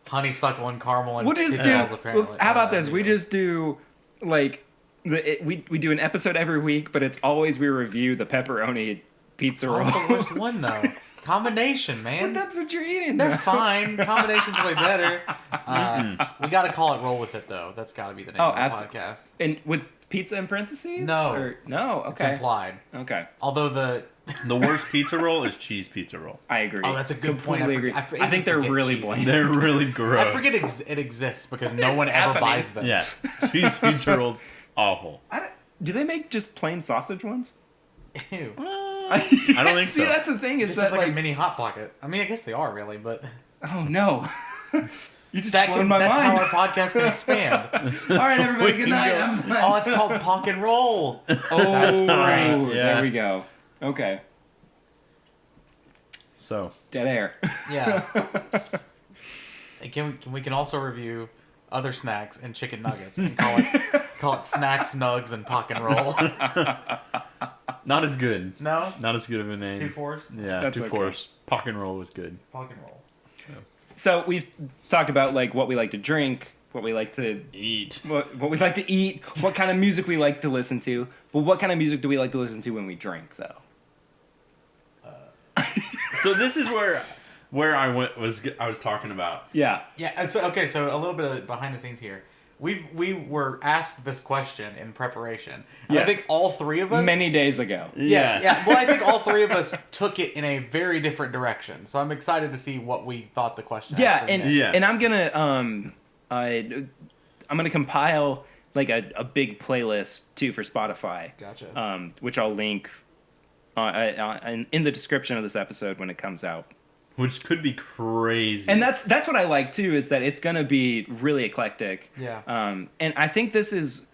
honeysuckle and caramel and We'll just pizza do. rolls, apparently. Well, how about this? We just do like we do an episode every week, but it's always we review the pepperoni pizza roll. Oh, which one though? Combination, man. But that's what you're eating. They're though. fine. Combination's way better. We got to call it Roll With It, though. That's got to be the name of the podcast. And with pizza in parentheses? No. Or, no. It's Okay. implied. Okay. Although the... The worst pizza roll is cheese pizza roll. I agree. Oh, that's a good point. Completely I agree. I think they're forget really cheese. bland. They're really gross. I forget it exists because no It's one ever happening. buys them. Yeah, cheese pizza rolls awful. Do they make just plain sausage ones? Ew. I don't think See, so. that's the thing. Is This that sounds like like a mini Hot Pocket. I mean, I guess they are really, but oh no. You just blown my that's mind. how our podcast can expand. All right, everybody. We Good can night. go- I'm done. Oh, it's called Pock and Roll. Oh, That's great. Yeah. There we go. Okay. So Dead air. Yeah. And we can also review other snacks and chicken nuggets and call it Snacks, Nugs, and Pock and Roll. not as good. No? Not as good of a name. 2 fours? Yeah, That's 2 okay. fours. Pock and roll was good. Pock and Roll. So we've talked about like what we like to drink, what we like to Eat. what we like to eat, what kind of music we like to listen to. But what kind of music do we like to listen to when we drink, though? So this is where I was talking about. Yeah. Yeah, and so a little bit of behind the scenes here. We were asked this question in preparation. And Yes. I think all three of us Many days ago. Yeah. Well, I think all three of us took it in a very different direction. So I'm excited to see what we thought the question Yeah, actually and meant. Yeah. and I'm gonna compile like a big playlist too for Spotify. Gotcha. Which I'll link in the description of this episode when it comes out. Which could be crazy. And that's what I like too, is that it's gonna be really eclectic. Yeah. And I think this is,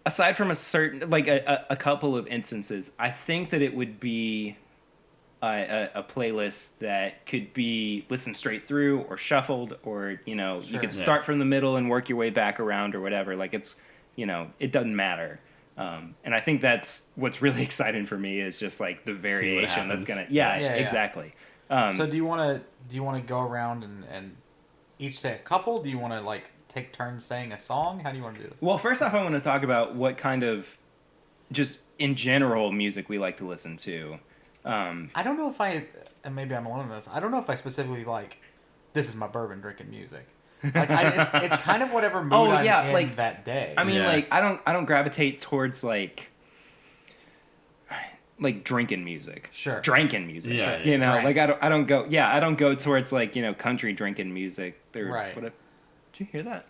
aside from a certain like a couple of instances, I think that it would be a playlist that could be listened straight through or shuffled, or you Sure. could start from the middle and work your way back around or whatever. Like it's it doesn't matter. And I think that's what's really exciting for me, is just like the variation that's happens. gonna Yeah. exactly. So do you want to go around and each say a couple? Do you want to like take turns saying a song? How do you want to do this? Well, first off, I want to talk about what kind of, just in general, music we like to listen to. I don't know if and maybe I'm alone in this. I don't know if I specifically like, this is my bourbon drinking music. Like it's kind of whatever mood I'm in like that day. I mean, Yeah. like I don't gravitate towards like drinking music. Sure. Drinking music. Yeah, You know, Drank. like I don't go towards like country drinking music. Right. Did you hear that?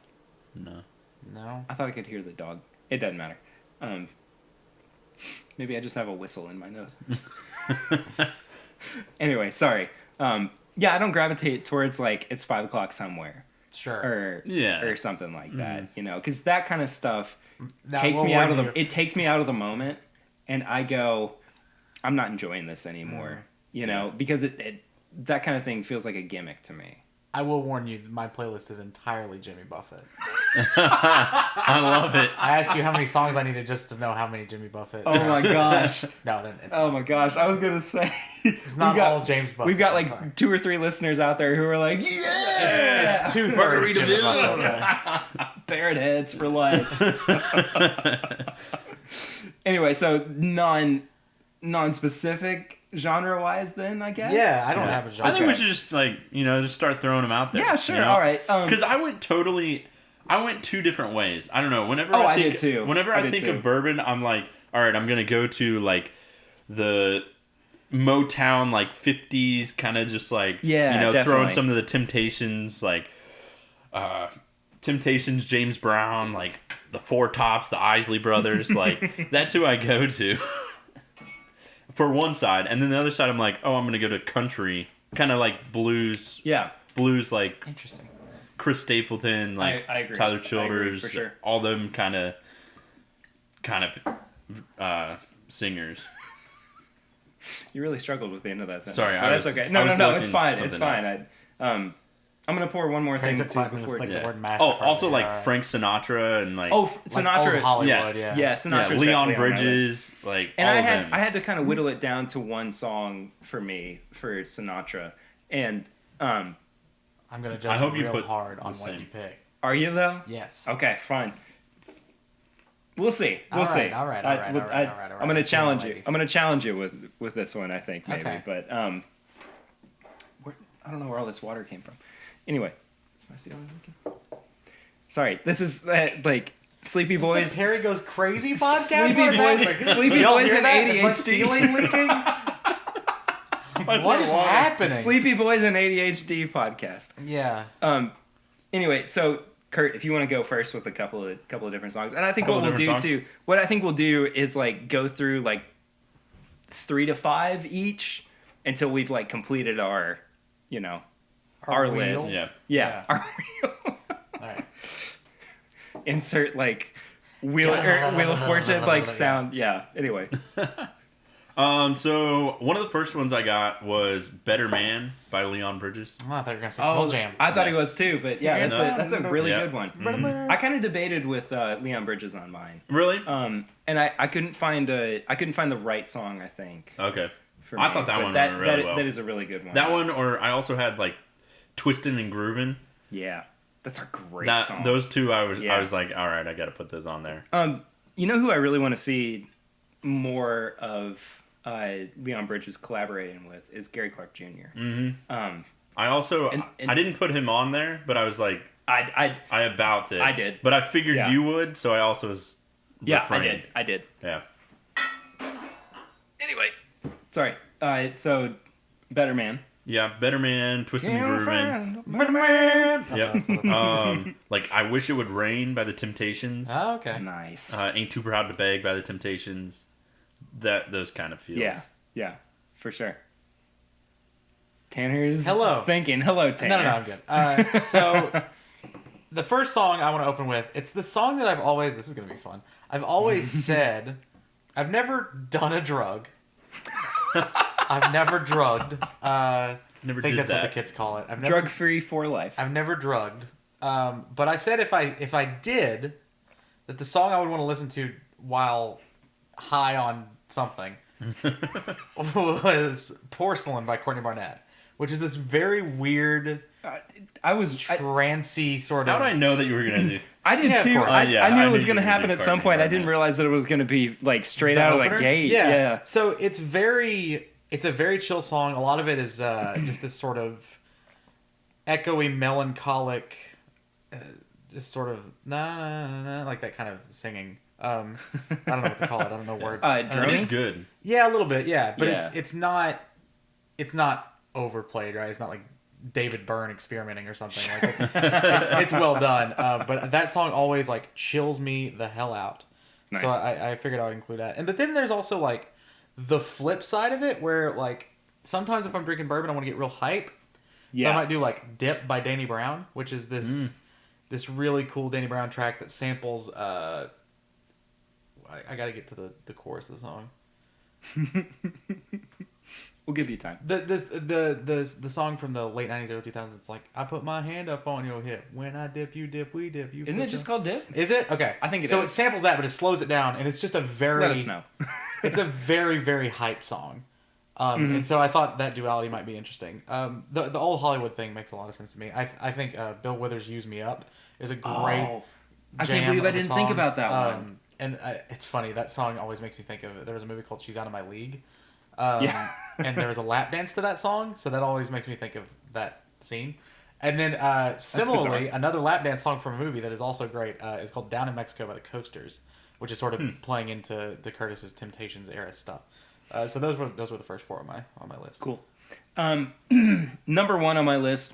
No. No. I thought I could hear the dog. It doesn't matter. Maybe I just have a whistle in my nose. Anyway, sorry. I don't gravitate towards like it's 5 o'clock somewhere. Sure. or something like that, you know, because that kind of stuff Now, takes we'll me out of warn the you. it takes me out of the moment, and I go, I'm not enjoying this anymore, you know, because it that kind of thing feels like a gimmick to me. I will warn you, my playlist is entirely Jimmy Buffett. I love it. I asked you how many songs I needed just to know how many Jimmy Buffett. Oh my gosh. No, then it's Oh my gosh, I was gonna say it's not all James Buffett. We've got I'm sorry. like 2 or 3 listeners out there who are like, yeah, It's 2/3 Jimmy Margaritaville. Buffett. Okay. Parrot heads for life. Anyway, so non-specific genre-wise, then I guess. Yeah, I don't have a genre. I think we Okay. should just just start throwing them out there. Yeah, sure. you know? All right. Because I went 2 different ways. I don't know. Whenever Oh, I I think, did too. Whenever I I did think too. of bourbon, I'm like, all right, I'm gonna go to like the Motown, like 50s, kind of just like Yeah, throwing definitely. some of the Temptations, like Temptations, James Brown, like the Four Tops, the Isley Brothers, like that's who I go to. For one side, and then the other side, I'm like, oh, I'm gonna go to country, kind of like blues, Yeah. like Interesting. Chris Stapleton, like I agree. Tyler I agree, Childers, for sure. all them kind of singers. You really struggled with the end of that sentence. Sorry, but I that's was- okay. I No, was it's looking fine. It's something fine. I'm gonna pour one more thing Took too 5 minutes before. to think the word mashup. Oh, also probably, like Frank Sinatra and like Oh, like Sinatra. old Hollywood, yeah. Yeah, Sinatra's Leon definitely on my list. Bridges, like And all I of had them. I had to kind of whittle it down to one song for me for Sinatra. And I'm gonna I judge hope you you real put hard the on what same. you pick. are you though? Yes. Okay, fine. We'll see. We'll All see. right, all right, I- all right, with- all right, all right, all I'm gonna right. challenge you. Ladies. I'm gonna challenge you with this one. I think maybe, Okay. but I don't know where all this water came from. Anyway, is my ceiling leaking? Sorry, this is like Sleepy Is this Boys. the Perry Goes Crazy podcast? Sleepy What is Boys- happening? Sleepy Y'all Boys hear and that? Is my ADHD. ceiling leaking? What is happening? Sleepy Boys and ADHD podcast. Yeah. Anyway, so Kurt, if you want to go first with a couple of different songs, and I think what Couple we'll do different too, what I think we'll do is like go through like 3 to 5 each until we've like completed our, our wheel? list. Yeah. Yeah, our wheel. All right. Insert like Wheel of Fortune like sound. Yeah. Anyway. So one of the first ones I got was "Better Man" by Leon Bridges. Oh, I thought you were gonna say Pearl Jam. I thought he was too, but yeah, that's a really Yeah. good one. Mm-hmm. I kind of debated with Leon Bridges on mine. Really? And I couldn't find the right song. I think Okay. for I me, thought that but one went really well. That is a really good one. That one, or I also had like "Twistin' and Groovin'." yeah, that's a great That song. those two, I Yeah. was like, all right, I got to put those on there. You know who I really want to see more of Leon Bridges collaborating with is Gary Clark Jr. I also and- I didn't put him on there, but I was like, I about did. I did. But I figured Yeah. you would, so I also was. refrained. I did. Yeah. Anyway, sorry. So Better Man. Yeah, Better Man, Twisting and Groovin'. Better Man. Yep. Like I Wish It Would Rain by the Temptations. Oh, okay. Nice. Ain't Too Proud to Beg by the Temptations. Those kind of feels. Yeah, for sure. Tanner's Hello. thinking. Hello, No, Tanner. I'm good. So, the first song I want to open with, it's the song that I've always, this is going to be fun, I've always said, I've never done a drug. I've never drugged. Never I think did that's that. what the kids call it. I've never, Drug free for life. I've never drugged. But I said if I did, that the song I would want to listen to while high on something was Porcelain by Courtney Barnett, which is this very weird, I trancey sort of... How did I know that you were gonna do? I did Yeah, of too. course. I Yeah, knew I it was knew going to you would happen do at some Courtney point. I Barnett. didn't realize that it was going to be like straight The out of opener? the gate. Yeah. Yeah. So it's a very chill song. A lot of it is just this sort of echoey, melancholic, just sort of nah, like that kind of singing. I don't know what to call it. I don't know words. It Drumming? is good. Yeah, a little bit. Yeah, but Yeah. it's not overplayed, right? It's not like David Byrne experimenting or something. Like it's well done. But that song always like chills me the hell out. Nice. So I figured I would include that. And but then there's also like the flip side of it where like sometimes if I'm drinking bourbon I want to get real hype. Yeah. So I might do like "Dip" by Danny Brown, which is this really cool Danny Brown track that samples. I got to get to the chorus of the song. We'll give you time. The song from the late 90s, early 2000s. It's like, I put my hand up on your hip. When I dip, you dip, we dip. You. Isn't it just called Dip? Is it? Okay. I think it is. So it samples that, but it slows it down, and it's just a very. Let us know. It's a very, very hype song. And so I thought that duality might be interesting. The old Hollywood thing makes a lot of sense to me. I think Bill Withers' "Use Me Up" is a great. I can't believe I didn't think about that one. And it's funny, that song always makes me think of. There was a movie called "She's Out of My League." And there was a lap dance to that song, so that always makes me think of that scene. And then similarly, another lap dance song from a movie that is also great is called "Down in Mexico" by the Coasters, which is sort of playing into the Curtis's Temptations era stuff. So those were the first four on my list. Cool. Number one on my list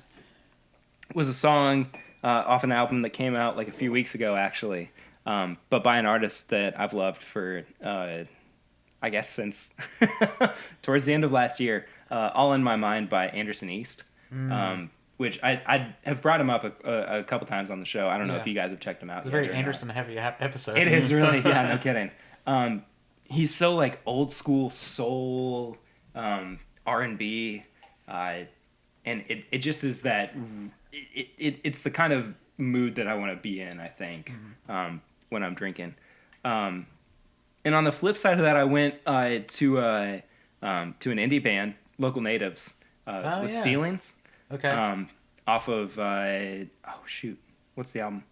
was a song off an album that came out like a few weeks ago, actually, but by an artist that I've loved for I guess since towards the end of last year. "All in My Mind" by Anderson East, which I have brought him up a couple times on the show. I don't know if you guys have checked him out. It's a very Anderson heavy episode. It is really, yeah, no kidding. He's so like old school soul, R&B, and it just is that it's the kind of mood that I want to be in, I think, when I'm drinking. And on the flip side of that, I went to an indie band, Local Natives, with Ceilings. Okay. Off of what's the album?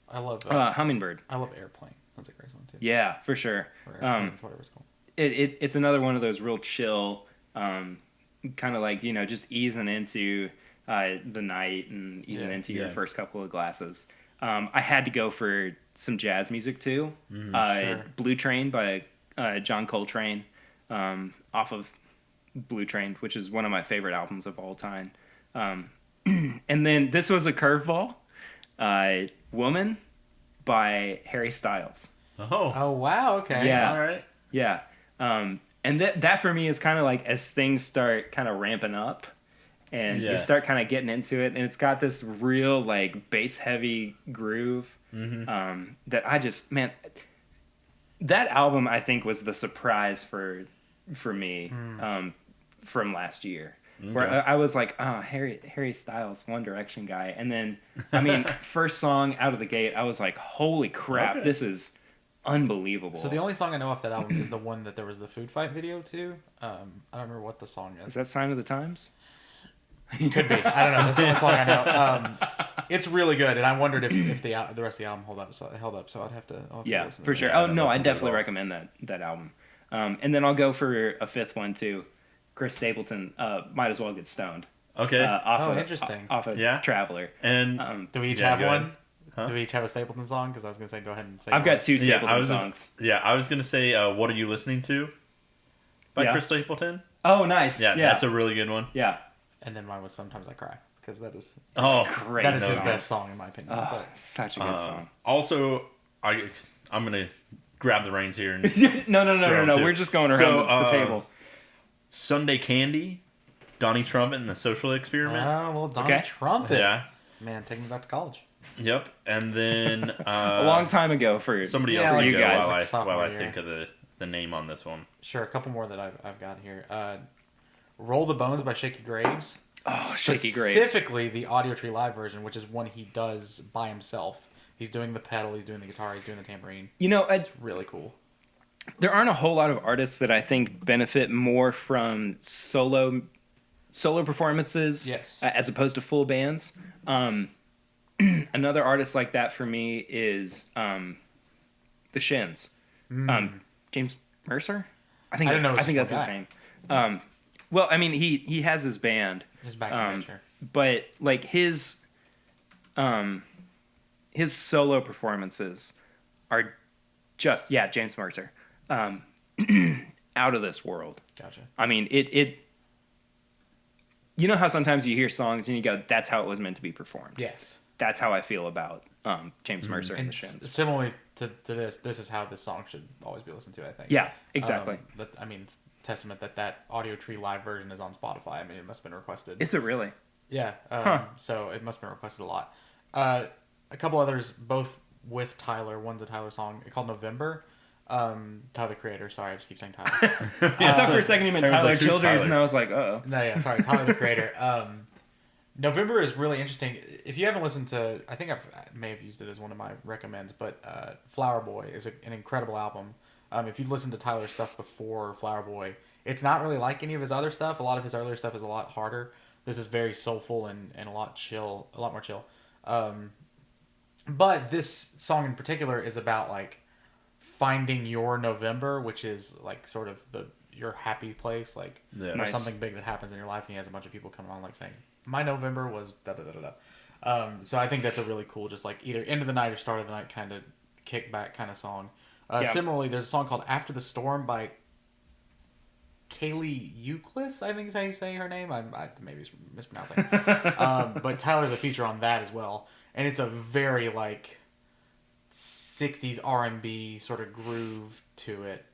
I love Hummingbird. I love Airplane. That's a great song too. Yeah, for sure. Or Airplane, whatever it's called. It's another one of those real chill, kind of like, just easing into the night and easing into your first couple of glasses. I had to go for some jazz music too. Sure. Blue Train by John Coltrane, off of Blue Train, which is one of my favorite albums of all time. And then this was a curveball. Woman by Harry Styles. Oh wow, okay. Yeah. All right. Yeah. And that for me is kind of like as things start kind of ramping up and you start kind of getting into it, and it's got this real like bass heavy groove that I just, man, that album I think was the surprise for me from last year. Okay. Where I was like, oh, Harry Styles, One Direction guy. And then, I mean, first song out of the gate, I was like, holy crap, this is unbelievable. So the only song I know off that album is the one that there was the food fight video to. I don't remember what the song is. Is that Sign of the Times? Could be. I don't know. That's the only song I know. It's really good, and I wondered if the rest of the album held up. So I'd have to listen for to sure. that. Oh, no, I definitely recommend that album. And then I'll go for a fifth one, too. Chris Stapleton, Might As Well Get Stoned. Okay. Interesting. Off of Traveler. And do we each have one? Huh? Do we each have a Stapleton song? Because I was going to say, go ahead and say I've got two Stapleton songs. I was going to say, What Are You Listening To? By Chris Stapleton. Oh, nice. Yeah, that's a really good one. Yeah. And then mine was Sometimes I Cry. Because that is great. That is his best song, in my opinion. Oh, such a good song. Also, I'm going to grab the reins here. And no. We're just going around the table. Sunday Candy, Donnie Trumpet and the Social Experiment. Oh, well, Donnie Trumpet. Yeah. Man, taking me back to college. Yep. And then... a long time ago for somebody else for you guys. While I think of the name on this one. Sure, a couple more that I've got here. Roll the Bones by Shaky Graves. Oh, Shaky Graves. Specifically the Audio Tree Live version, which is one he does by himself. He's doing the pedal, he's doing the guitar, he's doing the tambourine. It's really cool. There aren't a whole lot of artists that I think benefit more from solo performances as opposed to full bands. Another artist like that for me is the Shins. James Mercer? I think that's his name. Well, I mean, he has his band. His backing band, but like his solo performances are just James Mercer. Out of this world. Gotcha. I mean, it. You know how sometimes you hear songs and you go, "That's how it was meant to be performed." Yes. That's how I feel about James Mercer and the Shins. Similarly to this is how this song should always be listened to, I think. Yeah, exactly. It's testament that Audio Tree Live version is on Spotify. I mean, it must have been requested. Is it really? Yeah. Huh. So it must have been requested a lot. A couple others, both with Tyler. One's a Tyler song called November. Tyler the Creator. Sorry, I just keep saying Tyler. I thought for a second you meant Everyone's Tyler like, "Who's Childers, Tyler?" and I was like, oh. No, yeah, sorry, Tyler the Creator. November is really interesting. If you haven't listened to, I think I may have used it as one of my recommends, but Flower Boy is an incredible album. If you've listened to Tyler's stuff before Flower Boy, it's not really like any of his other stuff. A lot of his earlier stuff is a lot harder. This is very soulful and a lot more chill. But this song in particular is about like finding your November, which is like sort of your happy place, like Yeah. or Nice. something big that happens in your life, and he has a bunch of people coming on like saying, "My November was da da da da da." So I think that's a really cool, just like either end of the night or start of the night kind of kickback kind of song. Yeah. Similarly, there's a song called "After the Storm" by Kaylee Euclid, I think is how you say her name. I maybe mispronouncing. But Tyler's a feature on that as well, and it's a very like 60s R&B sort of groove to it,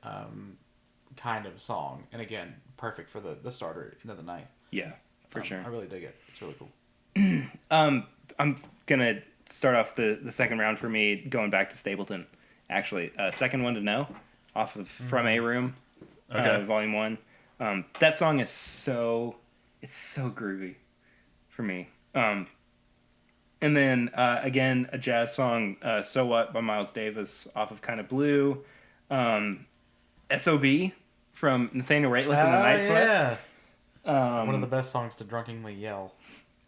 kind of song. And again, perfect for the starter end of the night. Yeah, for sure. I really dig it. It's really cool. I'm gonna start off the second round for me going back to Stapleton. Actually, second one to know, off of From A Room, Okay. Volume 1. That song is so groovy for me. And then again, a jazz song, "So What" by Miles Davis, off of Kind of Blue. "SOB" from Nathaniel Rateliff and the Night Sweats. One of the best songs to drunkenly yell.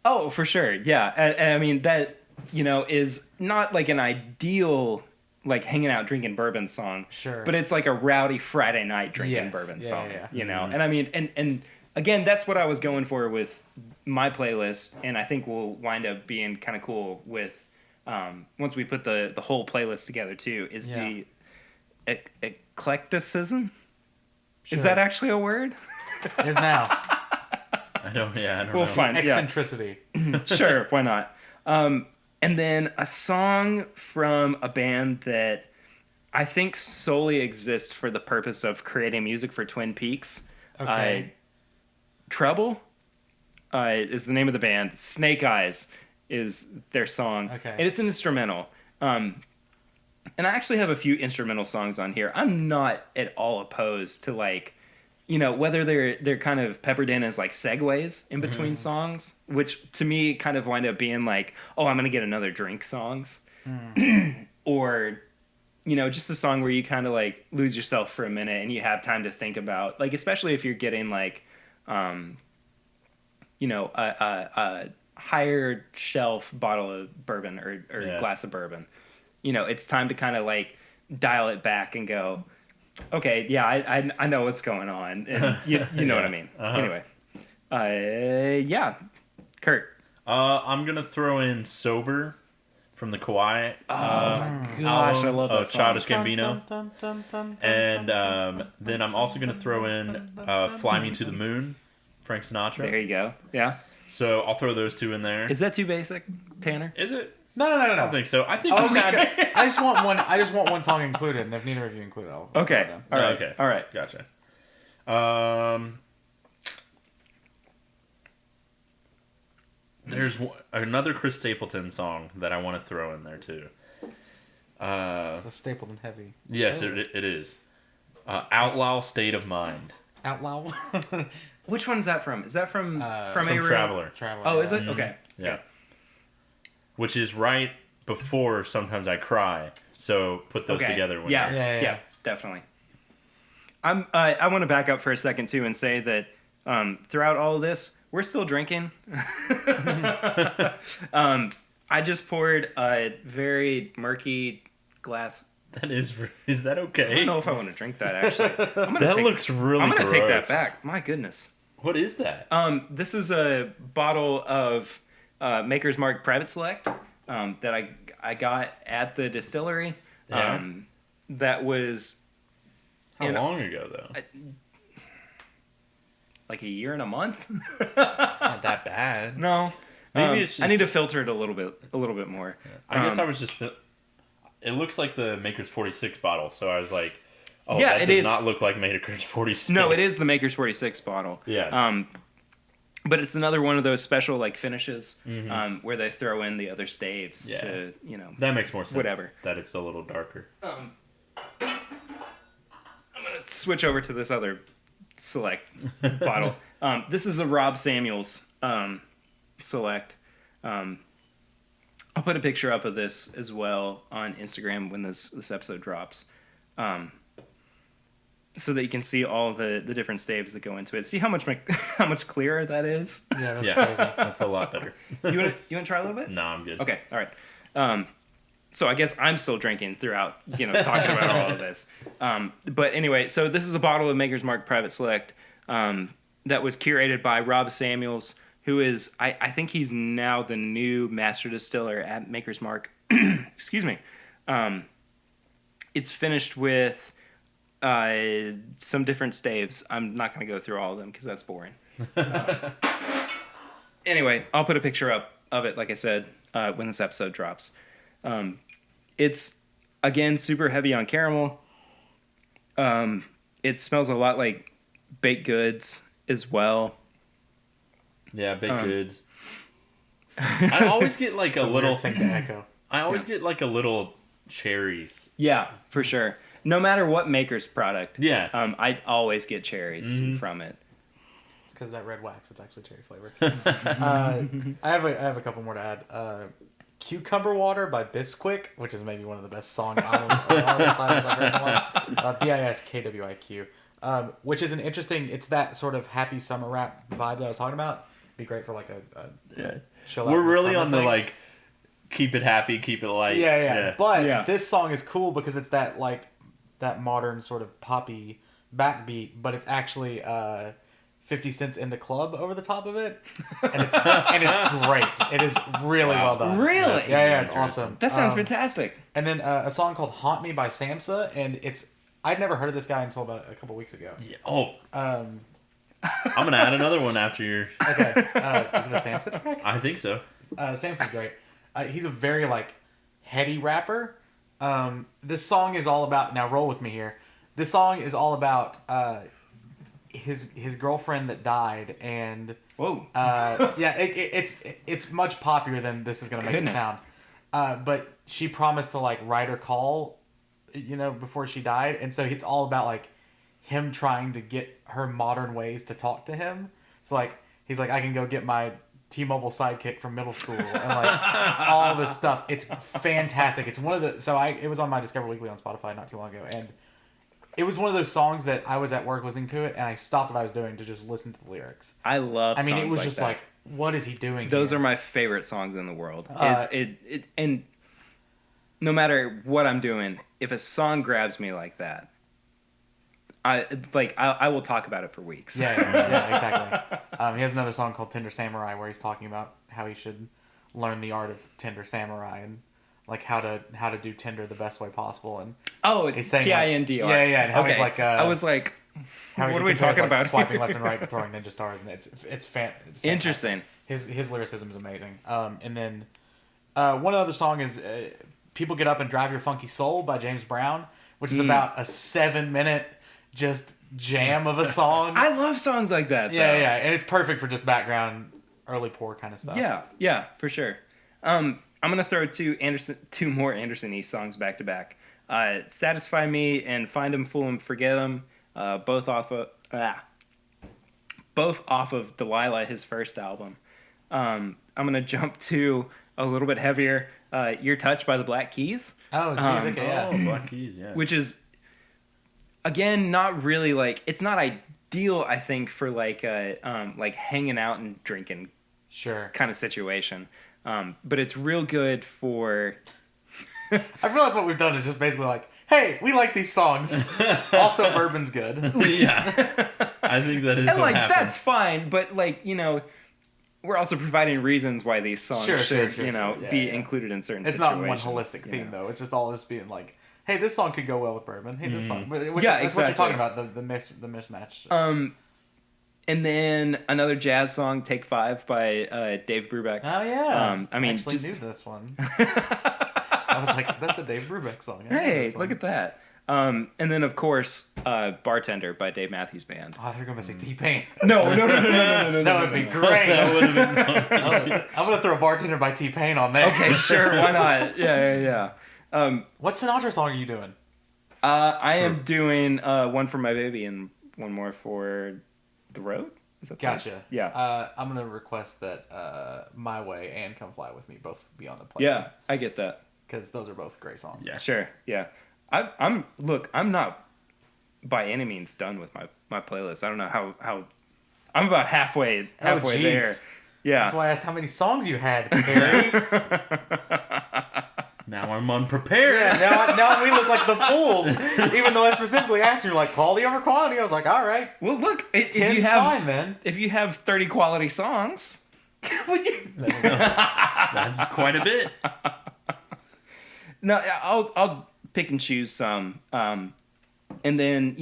Oh, for sure. Yeah. And I mean, that, is not like an ideal, like, hanging out drinking bourbon song. Sure. But it's like a rowdy Friday night drinking Yes. bourbon Yeah, song, yeah. And I mean, and again, that's what I was going for with my playlist. And I think will wind up being kind of cool with, once we put the whole playlist together too, is the eclecticism. Sure. Is that actually a word? Is now. I don't know. We'll find yeah. Eccentricity. Sure, why not? And then a song from a band that I think solely exists for the purpose of creating music for Twin Peaks. Okay. Trouble is the name of the band. Snake Eyes is their song. Okay. And it's an instrumental. And I actually have a few instrumental songs on here. I'm not at all opposed to, like, whether they're kind of peppered in as like segues in between songs, which to me kind of wind up being like, oh, I'm going to get another drink songs. Or, just a song where you kind of like lose yourself for a minute and you have time to think about, like, especially if you're getting like, a higher shelf bottle of bourbon or glass of bourbon. It's time to kind of like dial it back and go, okay, yeah, I know what's going on, and you know what I mean. Uh-huh. Anyway, yeah, Kurt. I'm gonna throw in "Sober" from the Kawhi. My gosh, I love that of song. Childish Gambino. And then I'm also gonna throw in "Fly Me to the Moon," Frank Sinatra. There you go. Yeah, So I'll throw those two in there. is that too basic, Tanner? Is it? No. I don't think so. I think. I just want one. I just want one song included, and if neither of you include it, I'll Okay, throw it all down. right, Okay. all right. Gotcha. There's another Chris Stapleton song that I want to throw in there too. It's a Stapleton heavy. Yes, it is. Outlaw State of Mind Outlaw. Which one's that from? Is that from from A Room? Traveler. Traveler. Oh, is it? Okay. Yeah. Which is right before Sometimes I Cry. So put those Okay. together. When Yeah, you're- yeah, definitely. I want to back up for a second too and say that throughout all of this, we're still drinking. I just poured a very murky glass. Is that okay? I don't know if I want to drink that actually. Looks really I'm gonna take that gross. back. My goodness. What is that? This is a bottle of Maker's Mark Private Select that I got at the distillery. Yeah. That was How long ago though? like a year and a month. It's not that bad. No, Maybe it's I need to just- filter it a little bit more. I guess I was just. It looks like the Maker's 46 bottle, so I was like, "Oh, Yeah, that it does is. not look like Maker's 46." No, it is the Maker's 46 bottle. Yeah. but it's another one of those special like finishes Mm-hmm. where they throw in the other staves to That makes more sense. whatever. That it's a little darker. I'm gonna switch over to this other select bottle. This is a Rob Samuels select. I'll put a picture up of this as well on Instagram when this episode drops, so that you can see all the different staves that go into it. See how much clearer that is. Yeah, that's crazy. That's a lot better. You want to try a little bit? No, I'm good. Okay, all right. So I guess I'm still drinking throughout, talking about all of this. But anyway, so this is a bottle of Maker's Mark Private Select that was curated by Rob Samuels, who is, I think he's now the new master distiller at Maker's Mark. Excuse me. It's finished with some different staves. I'm not going to go through all of them because that's boring. Anyway, I'll put a picture up of it, like I said, when this episode drops. It's, again, super heavy on caramel. It smells a lot like baked goods as well. Yeah, baked goods. I always get like a little thing to echo. I always get like a little cherries. Yeah, for sure. No matter what Maker's product. Yeah. I always get cherries from it. It's because that red wax. It's actually cherry flavored. I have a couple more to add. Cucumber Water by Bisquick, which is maybe one of the best song albums I've heard in a while. Biskwiq. Which is an interesting. It's that sort of happy summer rap vibe that I was talking about. Be great for like a chill out. We're really summer on the thing. like keep it happy, keep it light. Yeah. But Yeah. this song is cool because it's that like that modern sort of poppy backbeat, but it's actually 50 Cent's In the Club over the top of it, and it's great. It is really well done. Really? Yeah, it's awesome. That sounds fantastic. And then a song called "Haunt Me" by Samsa, and I'd never heard of this guy until about a couple weeks ago. Yeah. Oh, Um, I'm gonna add another one after your. okay, is it a Samsa track? I think so. Samsa's great. He's a very like heady rapper. This song is all about. Now roll with me here. This song is all about his girlfriend that died, and Whoa. yeah, it's much poppier than this is gonna make Goodness. it sound. But she promised to like write her call, before she died, and so it's all about like him trying to get her modern ways to talk to him. So like he's like, I can go get my T-Mobile sidekick from middle school and like all this stuff. It's fantastic. It's one of the it was on my Discover Weekly on Spotify not too long ago, and it was one of those songs that I was at work listening to it, and I stopped what I was doing to just listen to the lyrics. I love I mean, it songs was like just that. like, what is he doing? Those here? are my favorite songs in the world. And no matter what I'm doing, if a song grabs me like that, I will talk about it for weeks. Yeah, exactly. He has another song called Tender Samurai where he's talking about how he should learn the art of Tender Samurai and like how to do Tinder the best way possible. And Oh, he's saying TINDR. Like, yeah, and how okay. he's like I was like, how he what are we compares, talking like, about? swiping here? left and right and throwing ninja stars, and it's fantastic. Interesting. His lyricism is amazing. And then one other song is People Get Up and Drive Your Funky Soul by James Brown, which is about a 7-minute just jam of a song. I love songs like that. Yeah, though. yeah, and it's perfect for just background, early pour kind of stuff. Yeah, for sure. I'm gonna throw two more Anderson East songs back to back. Satisfy Me and Find 'Em, Fool 'Em, Forget 'Em. Both off of Delilah, his first album. I'm gonna jump to a little bit heavier. You're Touched by the Black Keys. Oh, geez, okay, yeah. Oh, Black Keys, yeah. Which is, again, not really like, it's not ideal, I think, for like hanging out and drinking Sure. kind of situation. But it's real good for... I realize what we've done is just basically like, hey, we like these songs. Also, bourbon's good. Yeah. I think that is And what like, happened. that's fine, but like, we're also providing reasons why these songs should, be included in certain It's not situations. one holistic theme, though. It's just all just being like, hey, this song could go well with bourbon. Hey, this song. That's what you're exactly. talking about, the mismatch. And then another jazz song, Take 5 by Dave Brubeck. Oh, yeah. I mean, actually just... knew this one. I was like, that's a Dave Brubeck song. Hey, look at that. And then, of course, Bartender by Dave Matthews Band. Oh, they're gonna say T-Pain. No. That would be great. That would have been I'm gonna throw Bartender by T-Pain on there. Okay, sure, why not? Yeah. What Sinatra song are you doing? I am doing one for my baby and one more for the road. Is that the one? Gotcha. Yeah. I'm gonna request that My Way and Come Fly With Me both be on the playlist. Yeah, I get that. Because those are both great songs. Yeah. Sure. Yeah. I'm not by any means done with my playlist. I don't know how I'm about halfway jeez. there. Yeah. That's why I asked how many songs you had, Perry. Now I'm unprepared. Yeah, now we look like the fools. Even though I specifically asked you, like, quality over quantity. I was like, all right. Well, look, if 10's you have fine, then. if you have 30 quality songs, Would you? That's quite a bit. no, I'll pick and choose some. And then,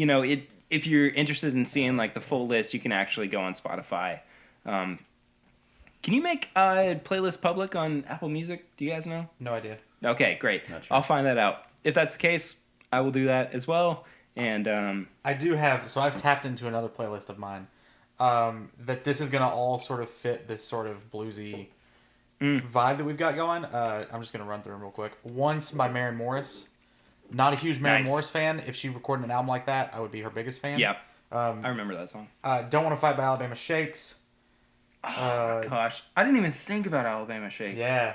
if you're interested in seeing like the full list, you can actually go on Spotify. Can you make a playlist public on Apple Music? Do you guys know? No idea. Okay, great. Not sure. I'll find that out. If that's the case, I will do that as well. And I do have, so I've tapped into another playlist of mine. That this is gonna all sort of fit this sort of bluesy vibe that we've got going. I'm just gonna run through them real quick. Once by Maren Morris. Not a huge Maren Nice. Morris fan. If she recorded an album like that, I would be her biggest fan. yeah, I remember that song. Don't Want to Fight by Alabama Shakes. Gosh, I didn't even think about Alabama Shakes. Yeah.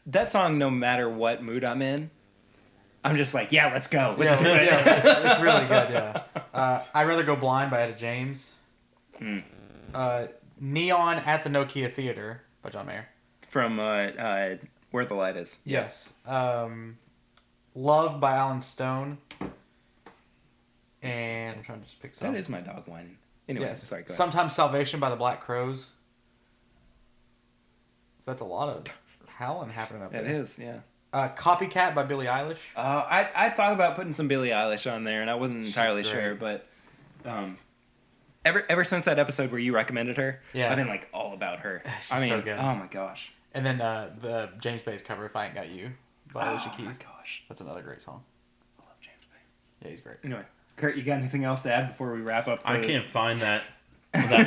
That song, no matter what mood I'm in, I'm just like, yeah, let's go. Let's do it. Yeah, it's really good, yeah. I'd Rather Go Blind by Etta James. Neon at the Nokia Theater by John Mayer. From Where the Light Is. Yes. Love by Alan Stone. And I'm trying to just pick some. That is my dog whining. Anyway, Yes. sorry, go ahead. Sometimes Salvation by the Black Crowes. That's a lot of howling happening up there. It is, yeah. Copycat by Billie Eilish. I thought about putting some Billie Eilish on there, and I wasn't entirely great. sure, but ever since that episode where you recommended her, Yeah. I've been like all about her. She's I mean, so good. oh my gosh. And then the James Bay's cover, If I Ain't Got You by Alicia Oh my Keys. gosh. That's another great song. I love James Bay. Yeah, he's great. Anyway, Kurt, you got anything else to add before we wrap up? I can't find that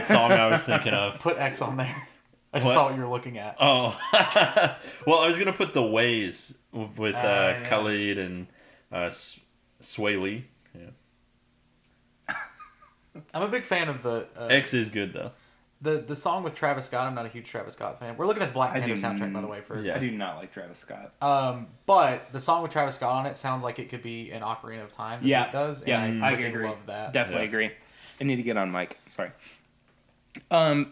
song I was thinking of. Put X on there. I just What? saw what you were looking at. Oh, well, I was gonna put The Ways with yeah. Khalid and Sway Lee. Yeah. I'm a big fan of the X is good though. the song with Travis Scott. I'm not a huge Travis Scott fan. We're looking at the Black I Panther do soundtrack, by the way. For Yeah. I do not like Travis Scott. But the song with Travis Scott on it sounds like it could be an Ocarina of Time. Yeah. It does. Yeah, and I freaking agree. love that. Definitely Yeah. agree. I need to get on mic. Sorry. And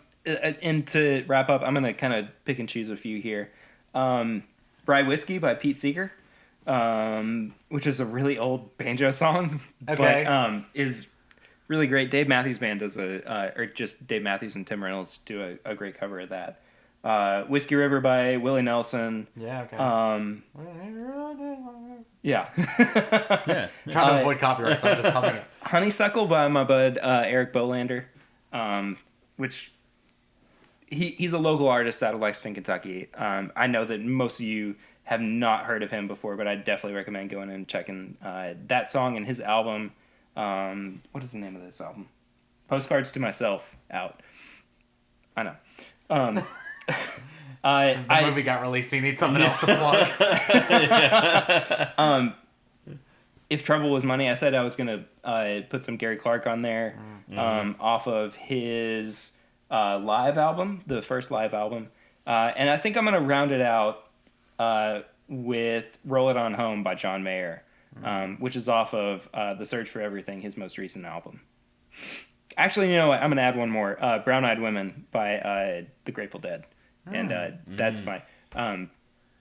to wrap up, I'm gonna kind of pick and choose a few here. Rye Whiskey by Pete Seeger, which is a really old banjo song, Okay. but is really great. Dave Matthews Band does or just Dave Matthews and Tim Reynolds do a great cover of that. Whiskey River by Willie Nelson. Yeah. Okay. Yeah. Yeah. trying to avoid copyright, so I'm just humming it. Honeysuckle by my bud Eric Bolander, which he's a local artist out of Lexington, Kentucky. I know that most of you have not heard of him before, but I definitely recommend going and checking that song and his album. What is the name of this album? Postcards to Myself, out. I know. The movie got released, so you need something else to plug. If Trouble Was Money, I said I was going to put some Gary Clark on there off of his live album, the first live album. And I think I'm going to round it out with Roll It On Home by John Mayer, which is off of The Search for Everything, his most recent album. Actually, you know what? I'm going to add one more. Brown Eyed Women by The Grateful Dead. And that's my...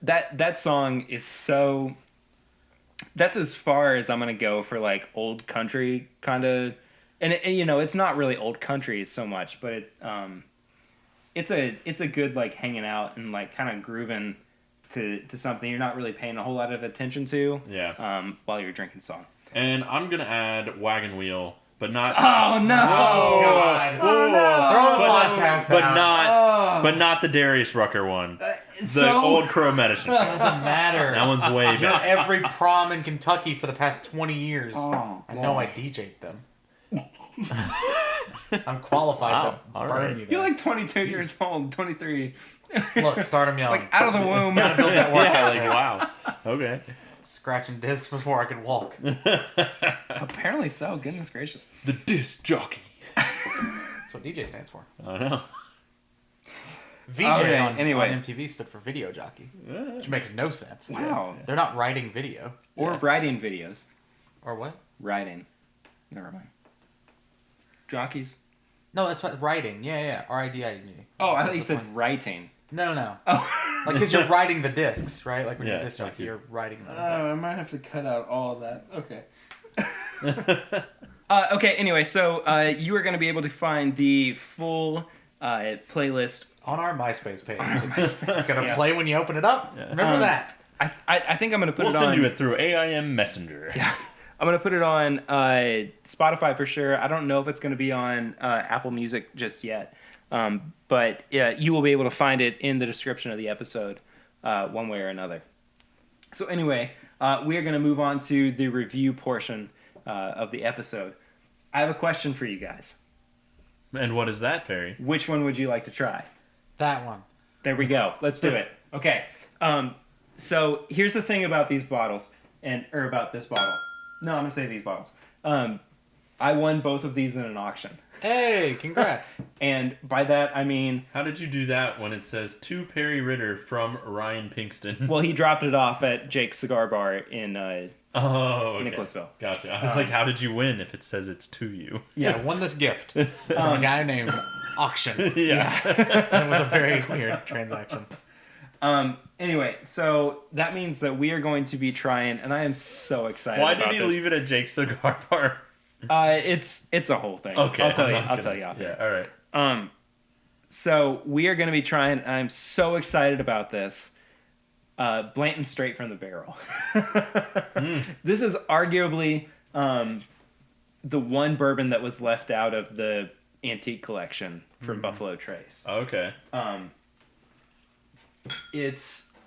that song is so... That's as far as I'm going to go for like old country kind of... And it's not really old country so much, but it's a good like hanging out and like kind of grooving to something you're not really paying a whole lot of attention to Yeah. while you're drinking song. And I'm gonna add Wagon Wheel but not. Oh no! Oh, God. Oh, no. Throw the podcast But out. not not the Darius Rucker one. The so- old Crow Medicine. Doesn't matter. That one's way You're at better. every prom in Kentucky for the past 20 years. Oh, I know I DJ'd them. I'm qualified Wow, to all burn right. you. You're there. like 22 years old, 23. Look, start them young. Like out of the womb. Gotta build that work Yeah, ethic. like wow. Okay. Scratching discs before I could walk. Apparently so. Goodness gracious. The disc jockey. That's what DJ stands for. I know. VJ Okay, on anyway. MTV stood for video jockey, which makes no sense. Wow. They're not writing video. Or Yeah. writing videos. Or what? Writing. Never mind. Jockeys. No, that's what writing. Yeah. RIDING. Oh, I thought you said writing. No. Oh. Like, because you're writing the discs, right? Like when you're Yeah, a disc jockey, jockey. you're writing them. I might have to cut out all of that. Okay. Okay, anyway, so you are going to be able to find the full playlist. On our MySpace page. It's going to Yeah. play when you open it up. Yeah. Remember that. I think I'm going to put We'll it on. send you it through AIM Messenger. Yeah. I'm going to put it on Spotify for sure. I don't know if it's going to be on Apple Music just yet. But yeah, you will be able to find it in the description of the episode one way or another. So anyway, we are going to move on to the review portion of the episode. I have a question for you guys. And what is that, Perry? Which one would you like to try? That one. There we go. Let's do it. Okay. So here's the thing about these bottles, or about this bottle. No, I'm gonna say these bottles. I won both of these in an auction, Hey, congrats. and by that I mean, How did you do that when it says to Perry Ritter from Ryan Pinkston? well, he dropped it off at Jake's Cigar Bar in Oh, okay. Nicholasville. Gotcha. I was like, how did you win if it says it's to you? Yeah, I won this gift from a guy named Auction. Yeah. So it was a very weird transaction. Anyway, so that means that we are going to be trying, and I am so excited. Why about did he this. leave it at Jake's Cigar Bar? It's a whole thing. Okay. I'll tell you. I'm not I'll gonna- tell you off Yeah, air. all right. So we are going to be trying. And I'm so excited about this. Blanton straight from the barrel. This is arguably the one bourbon that was left out of the antique collection from Buffalo Trace. Okay.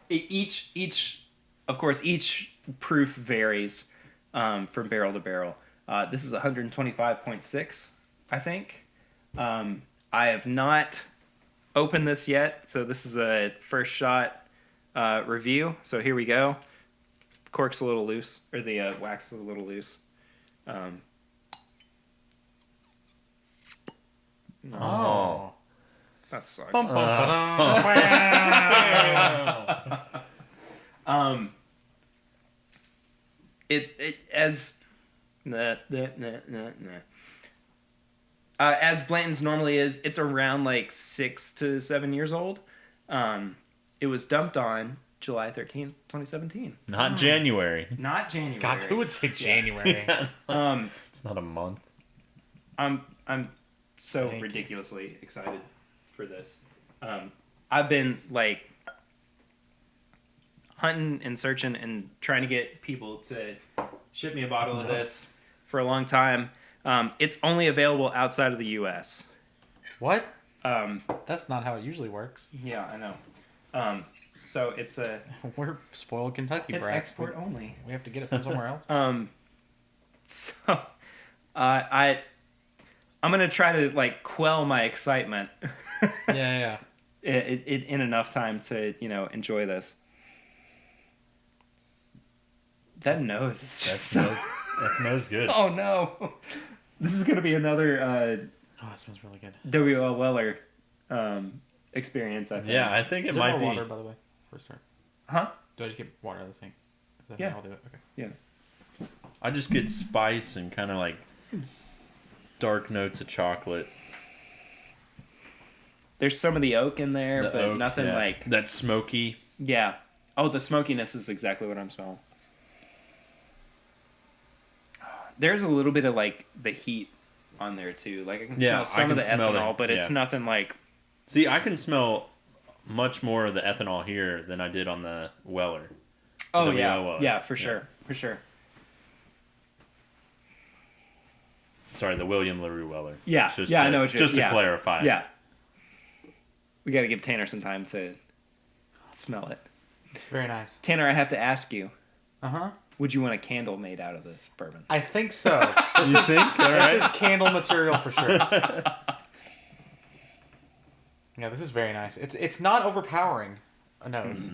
Each of course each proof varies from barrel to barrel. This is 125.6, I think. I have not opened this yet, so this is a first shot review. So here we go. The cork's a little loose, or the wax is a little loose. Oh. That sucked. Bum, bum, ba-dum. It as as Blanton's normally is, it's around like 6 to 7 years old. It was dumped on July 13th, 2017. Not January. Not January. God, who would say January? It's not a month. I'm so Thank you. ridiculously excited for this. I've been like hunting and searching and trying to get people to ship me a bottle of this for a long time. It's only available outside of the U.S. What? Um, That's not how it usually works. yeah, I know. So it's We're spoiled Kentucky it's brats. export only. We have to get it from somewhere else. So I'm gonna try to like quell my excitement Yeah. in enough time to enjoy this. That nose is just so. That smells good. Oh no! This is gonna be another Oh, that smells really good. W.L. Weller experience. I think. Yeah, I think it Is there might more be. water, by the way? First start. Huh? Do I just get water out of the sink? Is that Yeah. how I'll do it? Okay. Yeah. I just get spice and kind of like dark notes of chocolate. There's some of the oak in there, The but oak, nothing yeah. like. that smoky. Yeah. Oh, the smokiness is exactly what I'm smelling. There's a little bit of like the heat on there too. Like I can Yeah, smell some I of can the smell ethanol, it, but it's yeah. nothing like. See, I can smell much more of the ethanol here than I did on the Weller. Oh W.L. yeah, Weller. yeah, for sure, for sure. So sorry, the William LaRue Weller. Yeah, Just yeah, to, I know what you're... Just to yeah. clarify. Yeah. We got to give Tanner some time to smell it. It's very nice. Tanner, I have to ask you, Uh-huh. would you want a candle made out of this bourbon? I think so. You think? All right. This is candle material for sure. Yeah, this is very nice. It's not overpowering a nose.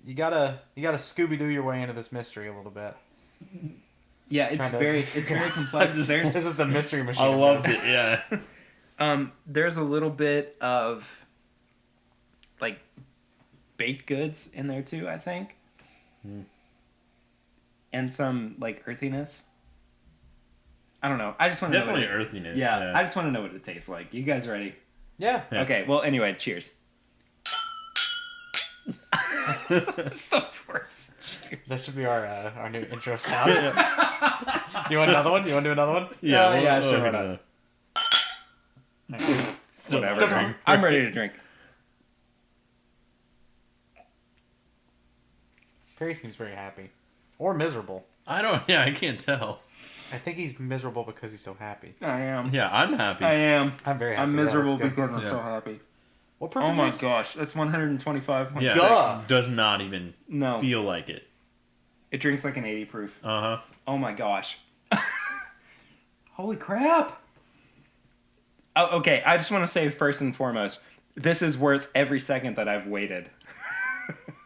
You gotta Scooby Doo your way into this mystery a little bit. Yeah, it's Trying to very complex. This is the mystery machine. I loved it, yeah. There's a little bit of like baked goods in there too, I think. And some like earthiness. I don't know. I just want to know. Definitely earthiness. Yeah, I just want to know what it tastes like. You guys ready? Yeah. Yeah. Okay, well, anyway, cheers. It's the worst. Cheers. That should be our new intro sound. Do you want another one? You want to do another one? Yeah, sure, why not? Whatever. I'm ready to drink. Perry seems very happy. Or miserable. I can't tell. I think he's miserable because he's so happy. I am. Yeah, I'm happy. I am. I'm very happy. I'm miserable That's good. because I'm Yeah. so happy. What purpose Oh my is this? gosh, that's 125.6. Yeah, Duh. does not even No. feel like it. It drinks like an 80 proof. Uh-huh. Oh my gosh. Holy crap. Oh, okay, I just want to say first and foremost, this is worth every second that I've waited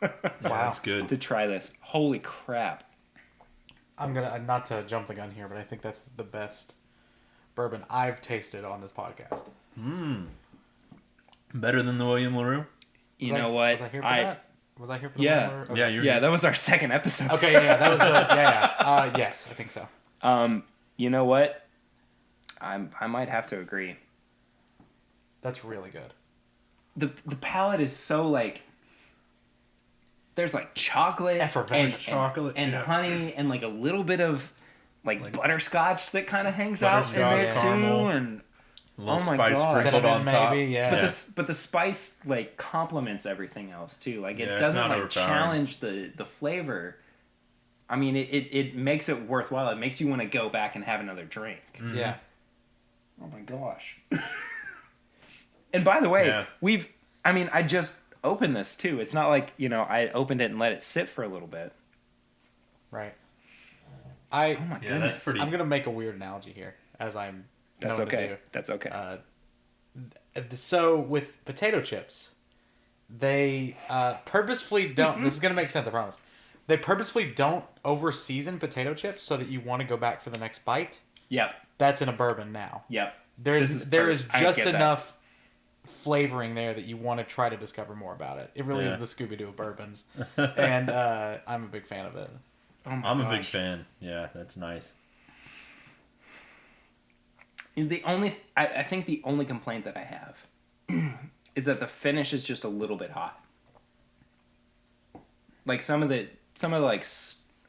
Yeah, that's good. to try this. Holy crap. I'm gonna not to jump the gun here, but I think that's the best bourbon I've tasted on this podcast. Better than the William LaRue? You know what? Was I here for that? Was I here for the Yeah. one where- Yeah, okay. you're Yeah, that was our second episode. Okay, yeah, that was the yes, I think so. You know what? I might have to agree. That's really good. The palate is so like there's like chocolate Effervescent and chocolate, and yeah. honey and like a little bit of like butterscotch that kind of hangs out in Butterscotch, there caramel. too, and A little Oh my spice God. sprinkled on Cinnamon, top. maybe, yeah. but the spice like complements everything else too. Like it Yeah, it's doesn't not like overpowering. challenge the flavor. I mean, it makes it worthwhile. It makes you want to go back and have another drink. Yeah. Oh my gosh. And by the way, Yeah. I just opened this too. It's not like, I opened it and let it sit for a little bit. Right. Oh my Yeah, goodness. that's pretty. I'm gonna make a weird analogy here, as I'm. That's known to okay. do. That's okay. So with potato chips, they purposefully don't. This is gonna make sense, I promise. They purposefully don't over season potato chips so that you want to go back for the next bite. Yep. That's in a bourbon now. Yep. There is perfect. I just get that. enough flavoring there that you want to try to discover more about it. It really Yeah. is the Scooby Doo of bourbons, and I'm a big fan of it. Oh my I'm gosh. a big fan. Yeah, that's nice. I think the only complaint that I have is that the finish is just a little bit hot. Like some of the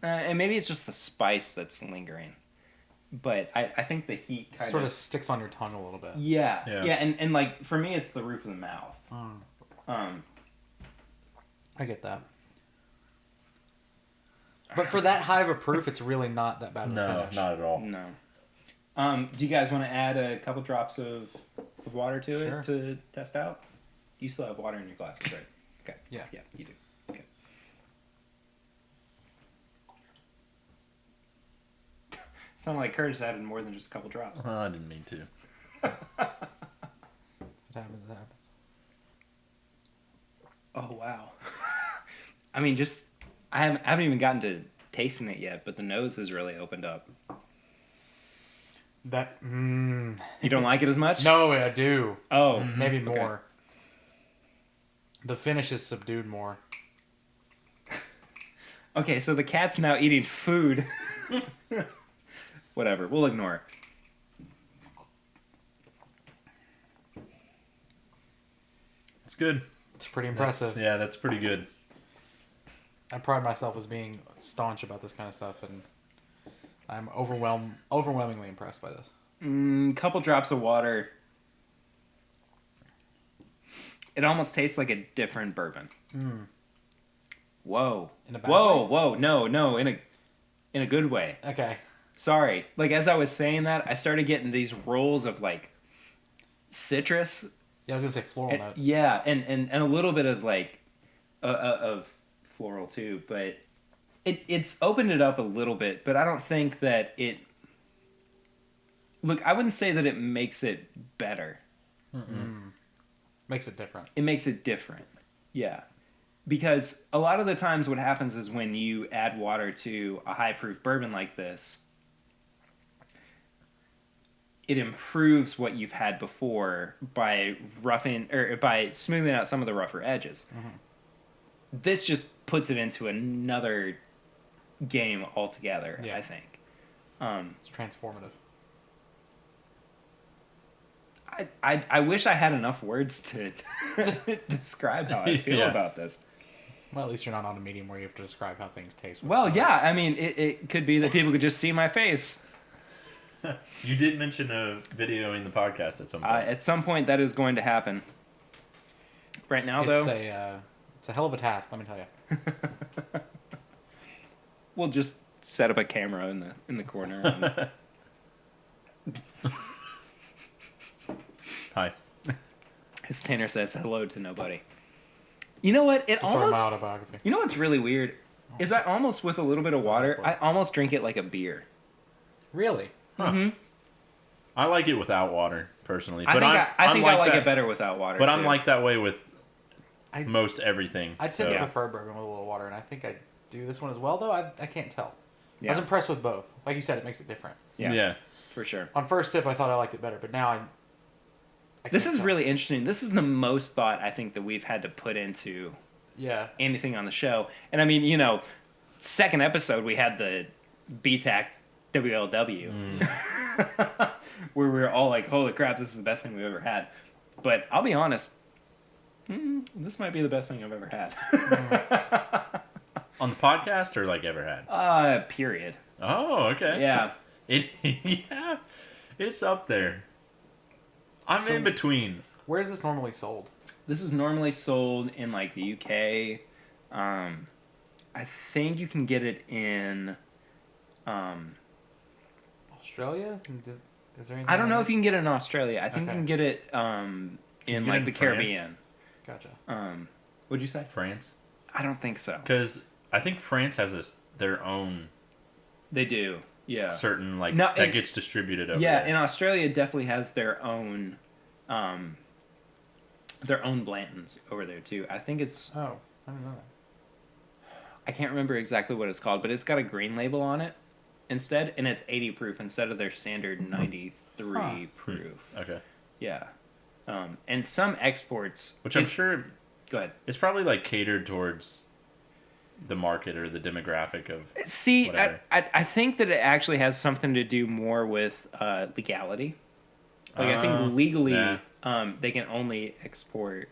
and maybe it's just the spice that's lingering, but I think the heat kind Sort of sticks on your tongue a little bit. yeah, Yeah. and like for me it's the roof of the mouth. I get that. But for that high of a proof, it's really not that bad of a No, finish. not at all. No. Do you guys want to add a couple drops of water to Sure. it to test out? You still have water in your glasses, right? Okay. Yeah. Yeah, you do. Okay. Sounded like Curtis added more than just a couple drops. Well, I didn't mean to. It happens, it happens. Oh wow. I mean, I haven't even gotten to tasting it yet, but the nose has really opened up. That You don't like it as much? no, I do. Oh, Maybe okay. more. The finish is subdued more. Okay, so the cat's now eating food. Whatever, we'll ignore it. It's good. It's pretty impressive. That's pretty good. I pride myself as being staunch about this kind of stuff, and I'm overwhelmingly impressed by this. Couple drops of water. It almost tastes like a different bourbon. Whoa. In a bad Whoa, no, in a good way. Okay. Sorry. Like, as I was saying that, I started getting these rolls of, like, citrus. Yeah, I was going to say floral notes. Yeah, and a little bit of, like, of floral, too. But it's opened it up a little bit, but I don't think that it... Look, I wouldn't say that it makes it better. Makes it different. It makes it different. Yeah. Because a lot of the times what happens is when you add water to a high proof bourbon like this, it improves what you've had before by by smoothing out some of the rougher edges. Mm-hmm. This just puts it into another game altogether, I think. It's transformative. I wish I had enough words to describe how I feel about this. Well, at least you're not on a medium where you have to describe how things taste. Well, yeah, I mean, it could be that people could just see my face. You did mention a video in the podcast at some point. At some point, that is going to happen. Right now, though... It's a hell of a task, let me tell you. We'll just set up a camera in the corner. Hi. As Tanner says hello to nobody. You know what? Start my autobiography. You know what's really weird? Is I almost, with a little bit of water, I almost drink it like a beer. Really? Huh. Mm-hmm. I like it without water, personally. I think I like it better without water, But too. I'm like that way with most everything. I tend to prefer bourbon with a little water, and I think I do this one as well, though. I can't tell. Yeah. I was impressed with both. Like you said, it makes it different. Yeah. For sure. On first sip, I thought I liked it better, but now I this is really interesting. This is the most thought I think that we've had to put into anything on the show. And I mean, you know, second episode we had the BTAC WLW where we were all like, holy crap, this is the best thing we've ever had. But I'll be honest, this might be the best thing I've ever had. On the podcast or like ever had? Period. Oh, okay. Yeah. It's up there. I'm in between. Where is this normally sold? This is normally sold in like the UK. I think you can get it in Australia? Is there anything I don't know if you can get it in Australia. I think you can get it in like the France? Caribbean. Gotcha. What'd you say? France? I don't think so. Because I think France has their own... They do. Yeah. Certain, like, now, that gets distributed over there. there. And Australia definitely has their own Blantons over there, too. I think it's... Oh, I don't know that. I can't remember exactly what it's called, but it's got a green label on it instead, and it's 80 proof instead of their standard 93 proof. Okay. Yeah. And some exports... Which I'm sure... Go ahead. It's probably, like, catered towards... the market or the demographic of I think that it actually has something to do more with legality. Like I think legally they can only export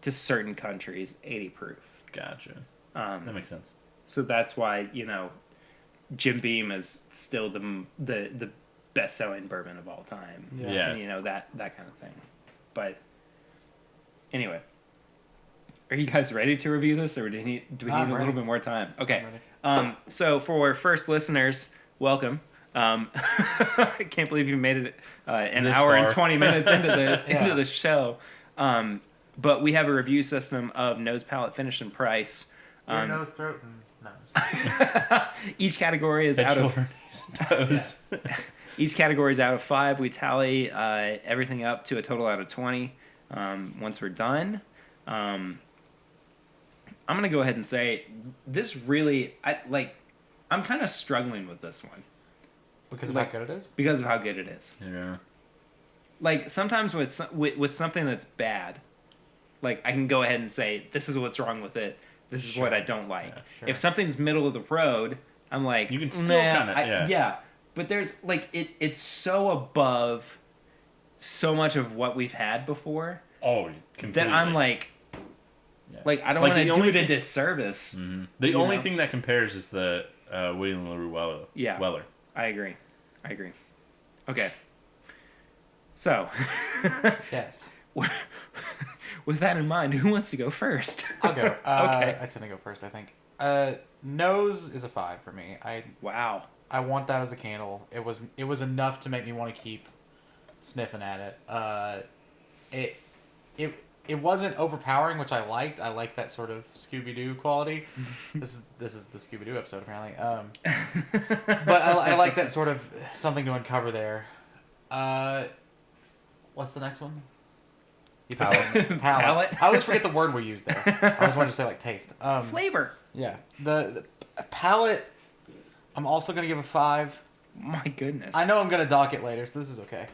to certain countries 80 proof. Gotcha. That makes sense. So that's why, you know, Jim Beam is still the best selling bourbon of all time. Yeah. And, you know, that kind of thing. But anyway. Are you guys ready to review this, or do we need a little bit more time? Okay. So for first listeners, welcome. I can't believe you made it an hour and 20 minutes into the show. But we have a review system of nose, palate, finish, and price. Ear, nose, throat, and nose. Each category is out of toes. Each category is out of 5. We tally everything up to a total out of 20. Once we're done. I'm going to go ahead and say this really, I'm kind of struggling with this one. Because of how good it is? Because of how good it is. Yeah. Like, sometimes with something that's bad, like, I can go ahead and say, this is what's wrong with it. This is what I don't like. Yeah, sure. If something's middle of the road, I'm like, you can still kind of, yeah. But there's, like, it's so above so much of what we've had before. Oh, completely. That I'm like... Yeah. Like, I don't want to do it a disservice. Mm-hmm. The only thing that compares is the William LaRue Weller. I agree. Okay. So. Yes. With that in mind, who wants to go first? I'll go. Okay. I tend to go first, I think. Nose is a 5 for me. Wow. I want that as a candle. It was enough to make me want to keep sniffing at it. It wasn't overpowering, which I liked. I like that sort of Scooby-Doo quality. This is the Scooby-Doo episode apparently. But I like that sort of something to uncover there. What's the next one? Palate. Palate. I always forget the word we use there. I always want to say like taste. Flavor. Yeah. The palate. I'm also gonna give a 5. My goodness. I know I'm gonna dock it later, so this is okay.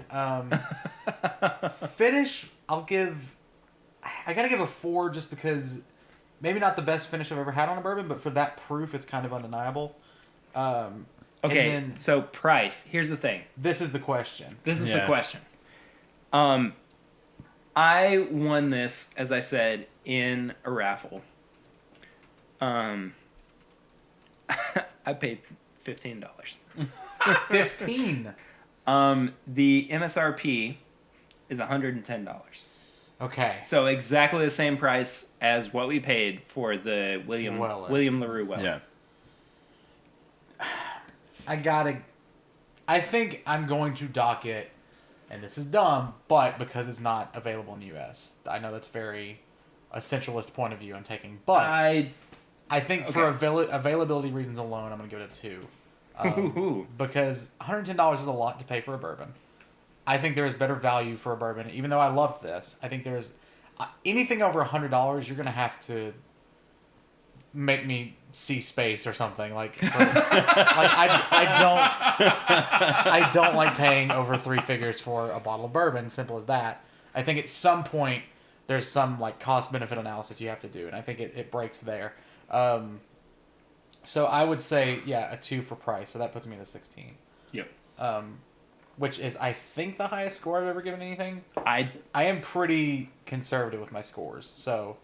Finish. I gotta give a 4 just because maybe not the best finish I've ever had on a bourbon, but for that proof, it's kind of undeniable. Okay, so price. Here's the thing. This is the question. This is the question. I won this, as I said, in a raffle. I paid $15. 15. The MSRP is $110. Okay. So exactly the same price as what we paid for the William LaRue Weller. Yeah. I think I'm going to dock it, and this is dumb, but because it's not available in the U.S. I know that's very a centralist point of view I'm taking, but I think for availability reasons alone, I'm going to give it a 2. Because $110 is a lot to pay for a bourbon. I think there is better value for a bourbon, even though I loved this. I think there's anything over $100, you're going to have to make me see space or something. I don't like paying over 3 figures for a bottle of bourbon. Simple as that. I think at some point there's some like cost benefit analysis you have to do, and I think it breaks there. So I would say a 2 for price. So that puts me at a 16. Yep. Which is I think the highest score I've ever given anything. I am pretty conservative with my scores, so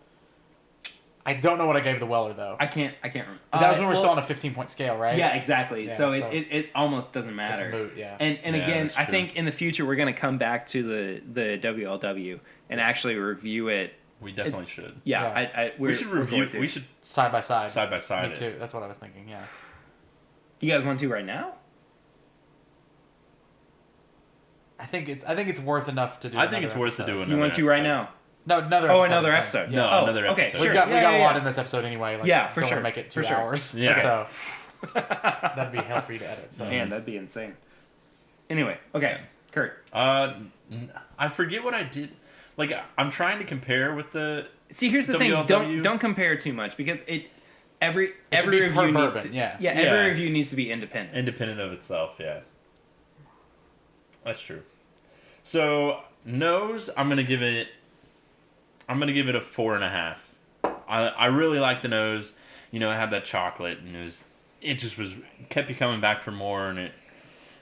I don't know what I gave the Weller though. I can't remember. But that was when we're still on a 15-point scale, right? Yeah, exactly. Yeah, so it almost doesn't matter. It's moot, yeah. And again, I think in the future we're going to come back to the WLW and actually review it. We definitely should. Yeah, we should review. We should side by side. Side by side. Me too. That's what I was thinking. Yeah. You guys want to right now? I think it's worth enough to do. I think it's worth to do another. You want to right now? No, another. Oh, episode, another episode. No, another episode. Okay, sure. We got a lot in this episode anyway. Like, yeah, for don't sure. Want to make it 2 for hours. Sure. Yeah. So that'd be hell for you to edit. So. Man, that'd be insane. Anyway, okay, Kurt. I forget what I did. Like, I'm trying to compare with the. See, here's the WLW. thing. Don't compare too much because every should be review needs bourbon, to yeah. every review needs to be independent. Independent of itself, yeah. That's true. So nose, I'm gonna give it a 4.5. I really like the nose. You know, it had that chocolate, and it kept you coming back for more, and it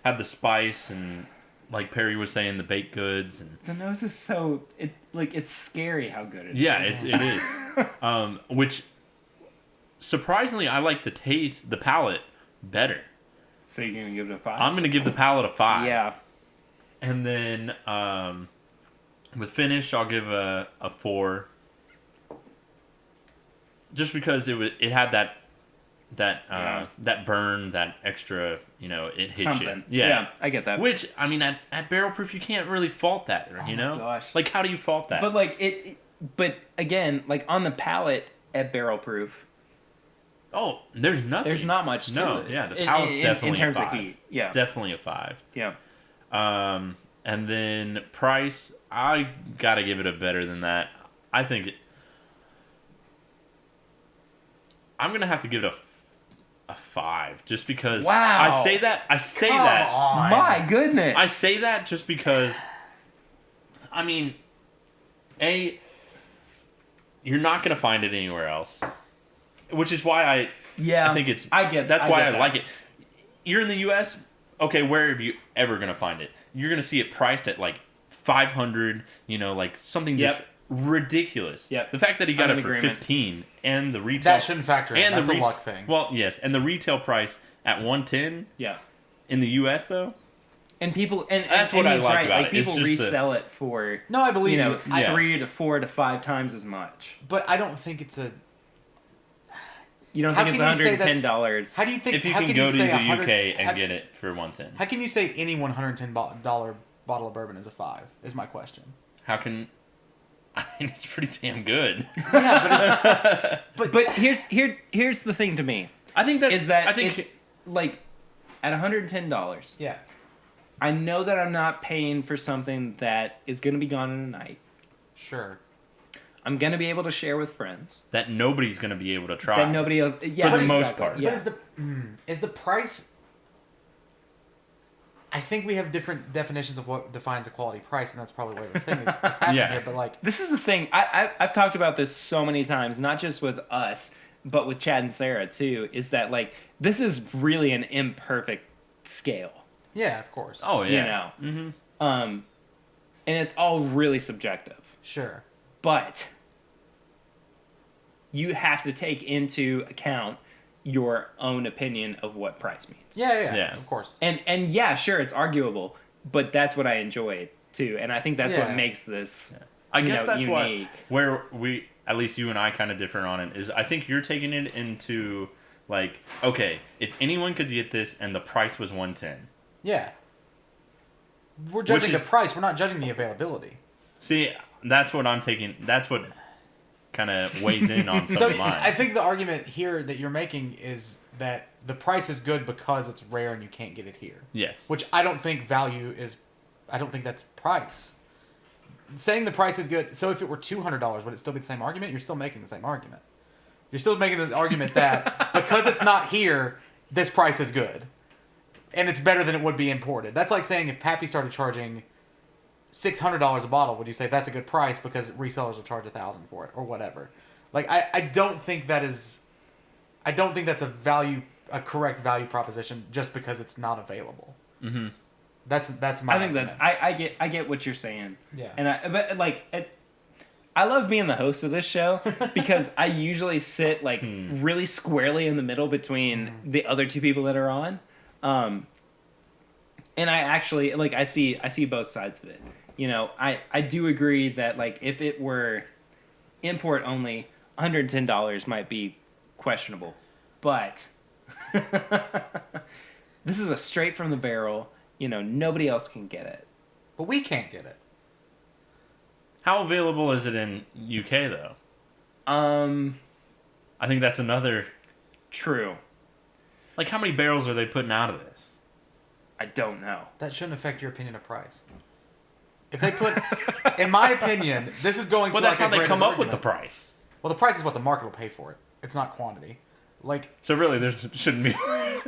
had the spice, and like Perry was saying, the baked goods, and the nose is so it's scary how good it is. Yeah, it is. Which surprisingly, I like the taste, the palate better. So you're gonna give it a 5? I'm gonna give the palate a 5. Yeah. And then with finish, I'll give a 4. Just because it had that burn, that extra, it hits something. you. Yeah, I get that. Which I mean, at barrel proof, you can't really fault that, you know. Gosh. Like, how do you fault that? But but again, like on the palate at barrel proof. Oh, there's nothing. There's not much to it. Yeah, the palate's definitely in terms a 5. of heat. Yeah, definitely a 5. Yeah. And then price, I gotta give it a better than that. I think I'm gonna have to give it a 5, just because. Wow. I say that. On. My goodness. I say that just because. I mean, you're not gonna find it anywhere else, which is why I think it's. That's why I like it. You're in the U.S. Okay, where are you ever gonna find it? You're gonna see it priced at like $500. Like something just ridiculous. Yep. The fact that he got it for $15 and the retail that shouldn't factor in. That's a luck thing. Well, yes, and the retail price at $110. Yeah. In the U.S. though. And people that's what I he's like right. about like it. It's people just resell it for no, I believe you. 3 to 4 to 5 times as much. But I don't think it's a. You don't How think it's can you say that's- $110? How do you think? If you how can go you to say the 100 UK and how- get it for 110, How can you say any $110 bottle of bourbon is a 5? Is my question. how can? I mean, it's pretty damn good. Yeah, But here's the thing to me I think that is that I think it's like at $110. yeah, I know that I'm not paying for something that is going to be gone in a night. sure. I'm going to be able to share with friends. that nobody's gonna be able to try. That nobody else. Yeah, For the most exactly. part. Yeah. But is the price? I think we have different definitions of what defines a quality price, and that's probably what the thing is happening Yeah. here. But like, This is the thing. I've talked about this so many times, not just with us, but with Chad and Sarah too. Is that like this is really an imperfect scale, yeah, of course. Oh yeah. you know, and it's all really subjective. Sure. But you have to take into account your own opinion of what price means. Yeah, Yeah. of course. And yeah, sure, it's arguable, but that's what I enjoy too, and I think that's Yeah. what makes this. I you guess know, that's unique. where we, at least you and I, kind of differ on it. Is I think you're taking it into like, okay, if anyone could get this and the price was 110. Yeah. We're judging is- the price. We're not judging the availability. See, that's what I'm taking. That's what kind of weighs in on some So of mine. I think the argument here that you're making is that the price is good because it's rare and you can't get it here. Yes. Which I don't think value is. I don't think that's price. Saying the price is good. So if it were $200, would it still be the same argument? You're still making the same argument. You're still making the argument that because it's not here, this price is good, and it's better than it would be imported. That's like saying if Pappy started charging $600 a bottle, would you say that's a good price because resellers will charge $1,000 for it or whatever? Like I don't think that is. I don't think that's a correct value proposition just because it's not available. Mm-hmm. That's my. I think argument. that I get what you're saying. Yeah. And but like I love being the host of this show because I usually sit like really squarely in the middle between the other two people that are on. And I actually like I see both sides of it. You know, I do agree that like if it were import only, $110 might be questionable. But this is a straight from the barrel, you know, nobody else can get it. But we can't get it. How available is it in UK though? I think that's another. True. Like, how many barrels are they putting out of this? I don't know. That shouldn't affect your opinion of price. If they put, in my opinion, this is going to. Well, that's like how a they greater come up with the argument. price. Well, the price is what the market will pay for it. It's not quantity. Like, So really, there shouldn't be. well,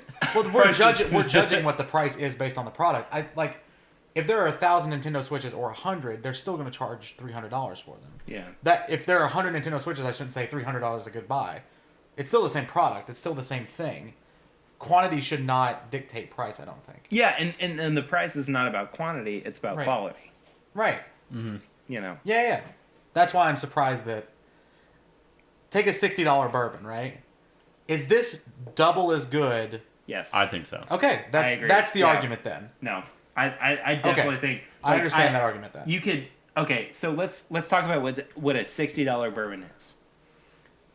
we're Prices. judging what the price is based on the product. I like, if there are 1,000 Nintendo Switches or 100, they're still going to charge $300 for them. Yeah. That if there are 100 Nintendo Switches, I shouldn't say $300 is a good buy. It's still the same product. It's still the same thing. Quantity should not dictate price, I don't think. Yeah, and the price is not about quantity, it's about Right. quality. Right. You know. Yeah. That's why I'm surprised that. Take a $60 bourbon, right? Is this double as good? Yes. I think so. Okay, I agree. that's the Yeah. argument then. No. I definitely think I understand that argument then. You could okay, so let's talk about what a $60 bourbon is.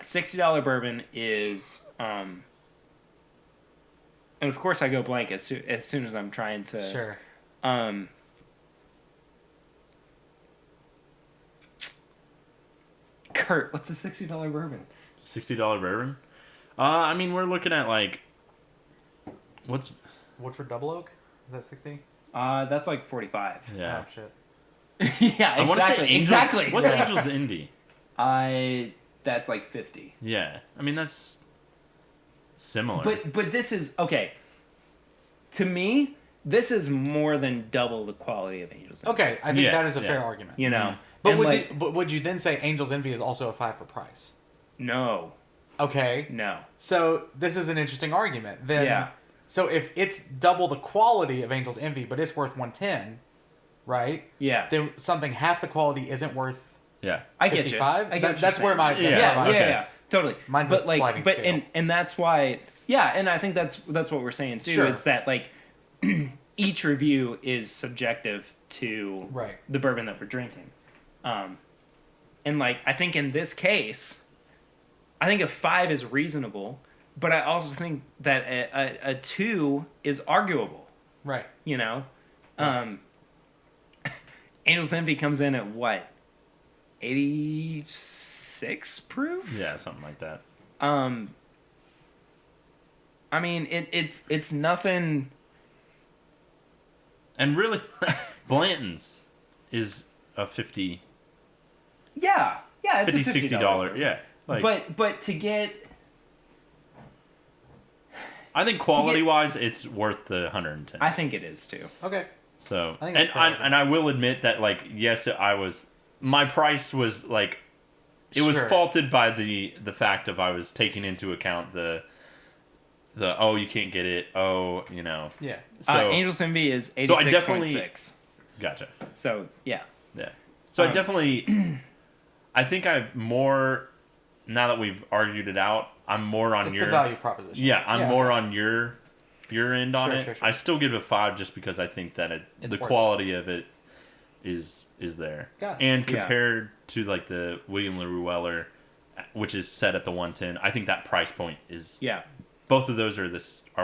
A $60 bourbon is and of course I go blank as soon as I'm trying to Sure. Kurt, what's a $60 bourbon? $60 bourbon. I mean, we're looking at like, what's Woodford Double Oak? Is that 60? That's like 45. yeah. Oh, shit. Yeah, I want to say exactly. Angel, Exactly. What's Yeah. Angel's Envy? That's like 50. Yeah, I mean that's similar. But this is okay. To me, this is more than double the quality of Angels. Envy, Okay, I think Yes, that is a yeah. fair argument. You know, But and would, like, but would you then say Angel's Envy is also a 5 for price? no, Okay. no, So this is an interesting argument. Then, Yeah. So if it's double the quality of Angel's Envy, but it's worth 110, right? yeah. Then something half the quality isn't worth. yeah, I get you. 55? I get what That's you're where saying. my Yeah. that's yeah, where my- yeah, okay. yeah, totally. Mine's but a like, sliding but scale. and that's why, yeah, and I think that's what we're saying too Sure. is that like each review is subjective to Right. the bourbon that we're drinking, and like I think in this case, I think a 5 is reasonable, but I also think that a 2 is arguable. Right. You know, Angel's Envy comes in at what, 86 proof? Yeah, something like that. I mean, it's nothing. And really, Blanton's is a 50. Yeah, it's $50, a $50 $60. Yeah. Like, but to get, I think quality-wise, it's worth the 110. I think it is too. Okay. So, I think and it's fair. I will admit that, like, yes, my price was, like, it was Sure. faulted by the fact of I was taking into account the oh, you can't get it, oh, you know. Yeah. So, Angel's Envy is So I 86.6. Gotcha. So, yeah. Yeah. So I definitely, I think I've more, now that we've argued it out, I'm more on It's your... the value proposition. Yeah, I'm more okay. on your end on Sure, it. sure, sure. I still give it a 5 just because I think that It's the worth quality of it is there. Got it. And Yeah. compared to like the William LaRue Weller, which is set at the 110, I think that price point is... Yeah. Both of those are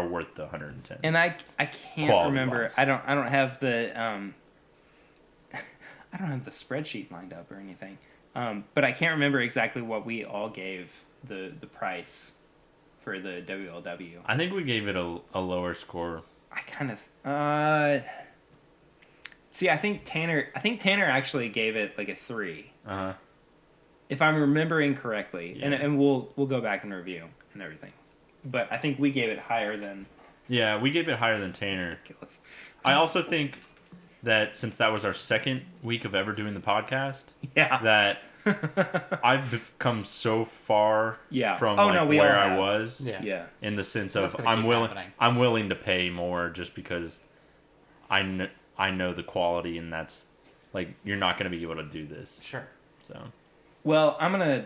worth the 110. And I can't Quality remember. wise. I don't have the I don't have the spreadsheet lined up or anything. But I can't remember exactly what we all gave the price for the WLW. I think we gave it a lower score. I kind of see. I think Tanner actually gave it like a 3, Uh-huh. if I'm remembering correctly. Yeah. And we'll go back and review and everything. But I think we gave it higher than. Yeah, we gave it higher than Tanner. Okay, let's. I also think that since that was our second week of ever doing the podcast, Yeah. that I've come so far Yeah. from Oh, like, no, we where all I have. was Yeah. in the sense That's of gonna keep happening. I'm willing to pay more just because I know the quality, and that's like you're not going to be able to do this. Sure. So Well, I'm gonna.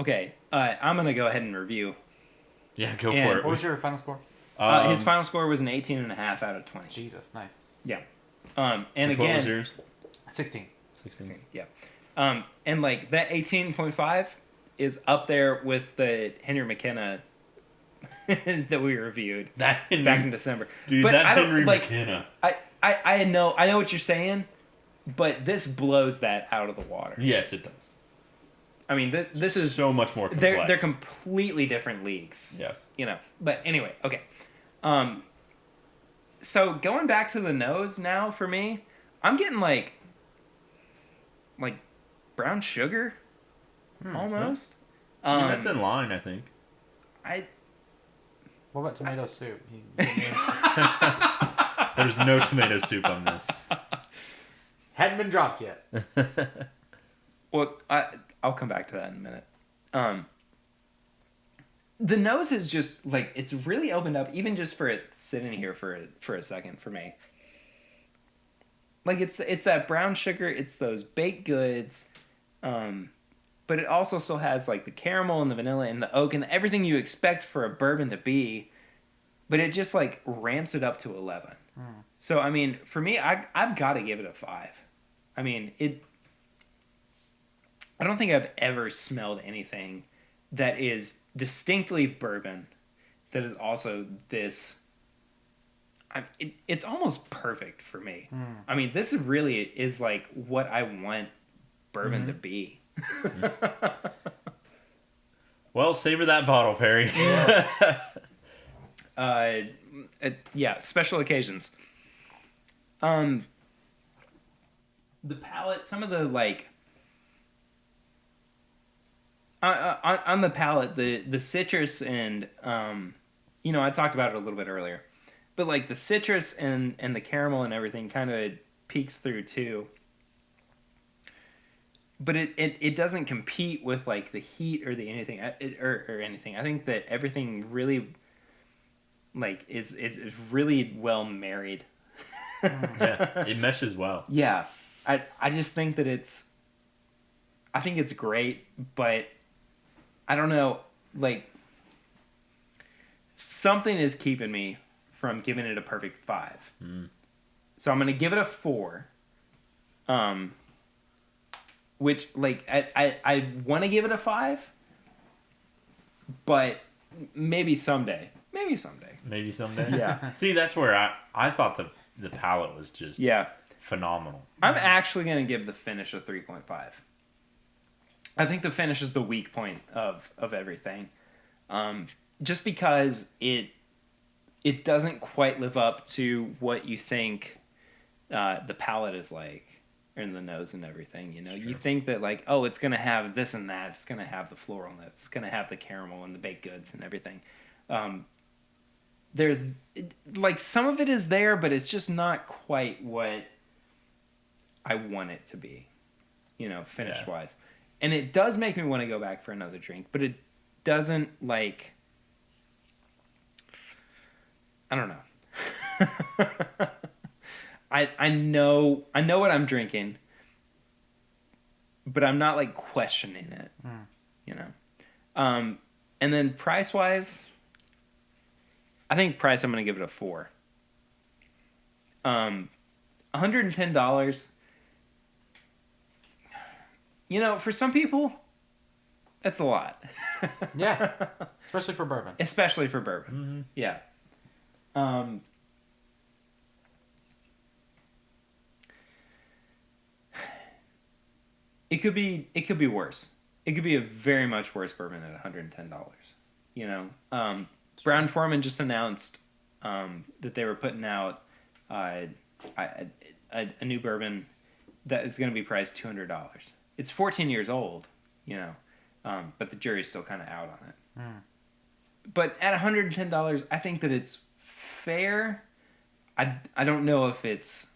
Okay, I'm gonna go ahead and review. yeah, go And for it. What was your final score? His final score was an 18.5 out of 20. Jesus, nice. Yeah. And What again, was yours? 16. 16. yeah. And like that 18.5 is up there with the Henry McKenna that we reviewed That Henry, back in December. dude, But that I don't Henry like. McKenna. I know what you're saying, but this blows that out of the water. Yes, it does. I mean, this is so much more complex. they're completely different leagues. Yeah. You know. But anyway, okay. So going back to the nose now for me, I'm getting like brown sugar, almost. I mean, that's in line, I think. What about tomato soup? There's no tomato soup on this. Hadn't been dropped yet. Well, I'll come back to that in a minute. The nose is just like it's really opened up, even just for it sitting here for a second for me. Like it's that brown sugar, it's those baked goods, but it also still has like the caramel and the vanilla and the oak and everything you expect for a bourbon to be, but it just like ramps it up to 11. So I mean, for me, I've got to give it a 5. I mean I don't think I've ever smelled anything that is distinctly bourbon that is also this. It's almost perfect for me. I mean, this really is like what I want bourbon to be. Well, savor that bottle, Perry. Yeah, special occasions. The palate, some of the like. On the palate, the citrus and I talked about it a little bit earlier, but like the citrus and the caramel and everything kind of peeks through too. But it doesn't compete with like the heat or the anything or anything. I think that everything really like is really well married. Yeah, it meshes well. Yeah, I just think that I think it's great, but I don't know, like, something is keeping me from giving it a perfect 5. So I'm going to give it a 4, which like I want to give it a 5, but maybe someday. Maybe someday. Maybe someday. Yeah. See, that's where I thought the palette was just phenomenal. I'm actually going to give the finish a 3.5. I think the finish is the weak point of everything. Just because it doesn't quite live up to what you think the palette is like, and the nose and everything. You know, you think that like, oh, it's going to have this and that. It's going to have the floral notes. It's going to have the caramel and the baked goods and everything. There's like some of it is there, but it's just not quite what I want it to be, you know, finish wise. And it does make me want to go back for another drink, but it doesn't like, I don't know. I know what I'm drinking, but I'm not like questioning it, you know? And then price wise, I think price, I'm going to give it a 4. $110. You know, for some people, that's a lot. Yeah. Especially for bourbon. Especially for bourbon. Mm-hmm. Yeah. It could be worse. It could be a very much worse bourbon at $110. You know, Brown Forman just announced that they were putting out a new bourbon that is going to be priced $200. It's 14 years old, you know, but the jury's still kind of out on it. But at $110, I think that it's fair. I don't know if it's...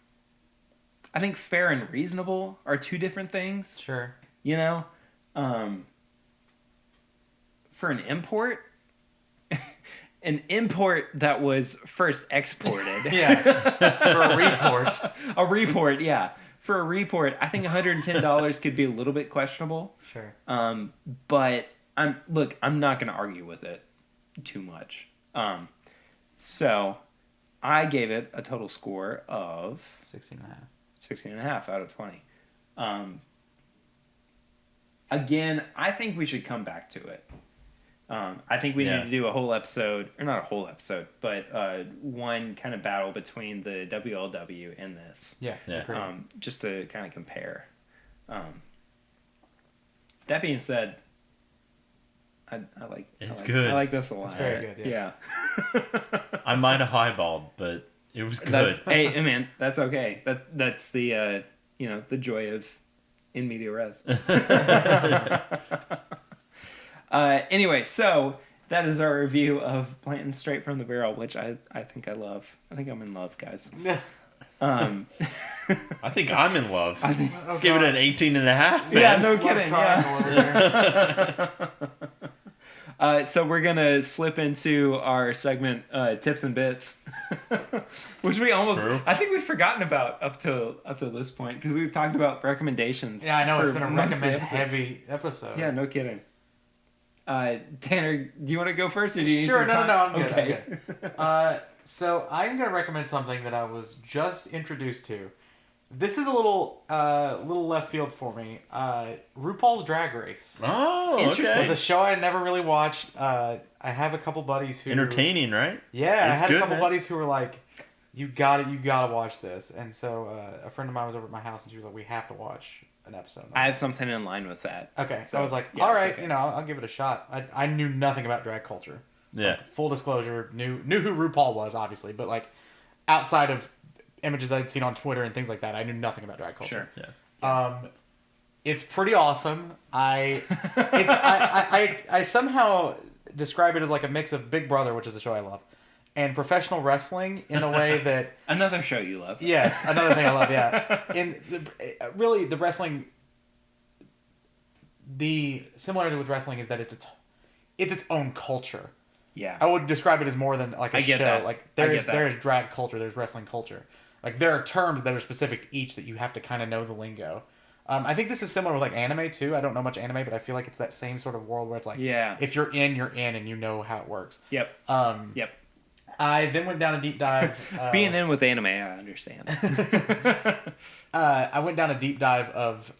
I think fair and reasonable are two different things. Sure. You know? For an import... an import that was first exported. Yeah. For a report. A report, yeah. For a report, I think $110 could be a little bit questionable. Sure. But I'm not going to argue with it too much. So I gave it a total score of 16.5. 16.5 out of 20. Again, I think we should come back to it. I think we need to do a whole episode, or not a whole episode, but one kind of battle between the WLW and this. Yeah. Just to kind of compare. That being said, I like it's I like, good. I like this a lot. It's very good. Yeah. I might have highballed, but it was good. Hey man, that's okay. That's the the joy of in media res. Anyway, so that is our review of Blanton Straight from the Barrel, which I think I love. I think I'm in love, guys. I think I'm in love. Give it an 18.5. Yeah, no kidding. Yeah. So we're gonna slip into our segment tips and bits, which we almost I think we've forgotten about up to this point because we've talked about recommendations. Yeah, I know it's been a most of the recommend episode. heavy episode. Yeah, no kidding. Tanner, do you want to go first, or do you need Sure, some time? no, I'm good. Okay. I'm good. So I'm gonna recommend something that I was just introduced to. This is a little left field for me. RuPaul's Drag Race. Oh, Interesting. It's a show I never really watched. I have a couple buddies who entertaining, right? Yeah, It's I had good, a couple man. buddies who were like, "You gotta watch this." And so a friend of mine was over at my house, and she was like, "We have to watch an episode." I have something in line with that. Okay, so So, I was like, yeah, "All it's right, okay. I'll give it a shot." I knew nothing about drag culture. Yeah. Like, full disclosure, knew who RuPaul was, obviously, but like outside of images I'd seen on Twitter and things like that, I knew nothing about drag culture. Sure. Yeah. It's pretty awesome. I somehow describe it as like a mix of Big Brother, which is a show I love, and professional wrestling in a way that Another show you love. yes, another thing I love. Yeah, really the wrestling. The similarity with wrestling is that it's its own culture. Yeah. I would describe it as more than like a I get show. that. Like I there get is that. there is drag culture, there's wrestling culture. Like there are terms that are specific to each that you have to kind of know the lingo. I think this is similar with like anime too. I don't know much anime, but I feel like it's that same sort of world where it's like if you're in, you're in, and you know how it works. Yep. Yep. I then went down a deep dive. Being in with anime, I understand. I went down a deep dive of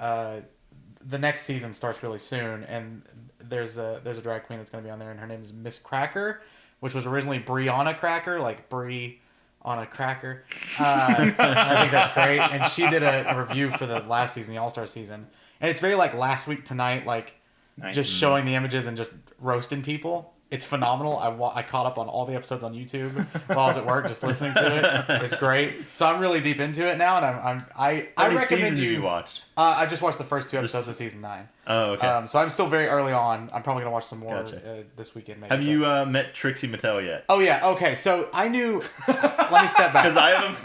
the next season starts really soon, and there's a drag queen that's going to be on there, and her name is Miss Cracker, which was originally Brianna Cracker, like Brie on a cracker. I think that's great. And she did a review for the last season, the All-Star season, and it's very like Last Week Tonight, like Nice. just showing the images and just roasting people. It's phenomenal. I caught up on all the episodes on YouTube while I was at work, just listening to it. It's great. So I'm really deep into it now, and I How many recommend seasons you. have you watched? I just watched the first 2 episodes of season 9. Oh, okay. So I'm still very early on. I'm probably gonna watch some more Gotcha. this weekend. Maybe. Have you met Trixie Mattel yet? Oh yeah. Okay. So I knew. Let me step back. Because I have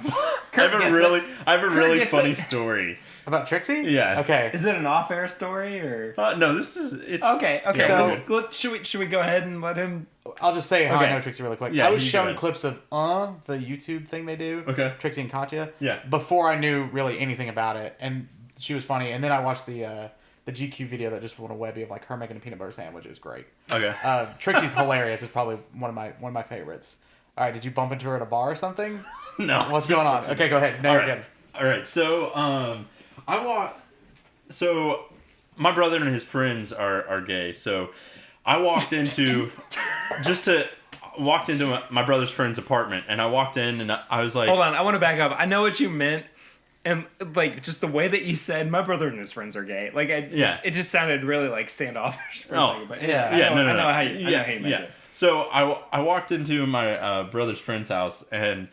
a really gets funny it. story. About Trixie. Yeah. Okay. Is it an off-air story or? No, it's Okay. Yeah, So- well, should we go ahead and let him? I'll just say how I Okay. know Trixie really quick. Yeah, I was you go shown ahead. clips of the YouTube thing they do. Okay. Trixie and Katya. Yeah. Before I knew really anything about it, and she was funny. And then I watched the GQ video that just went a Webby of like her making a peanut butter sandwich. It was great. Okay. Trixie's hilarious. It's probably one of my favorites. All right, did you bump into her at a bar or something? No. What's going on? Okay, go ahead. No, All you're right. good. All right. So my brother and his friends are gay. So I walked into my brother's friend's apartment, and I walked in and I was like, Hold on, I want to back up. I know what you meant, and like just the way that you said, my brother and his friends are gay. Like, it just sounded really like standoffish for a second. But yeah. I know how you meant it. So I walked into my brother's friend's house, and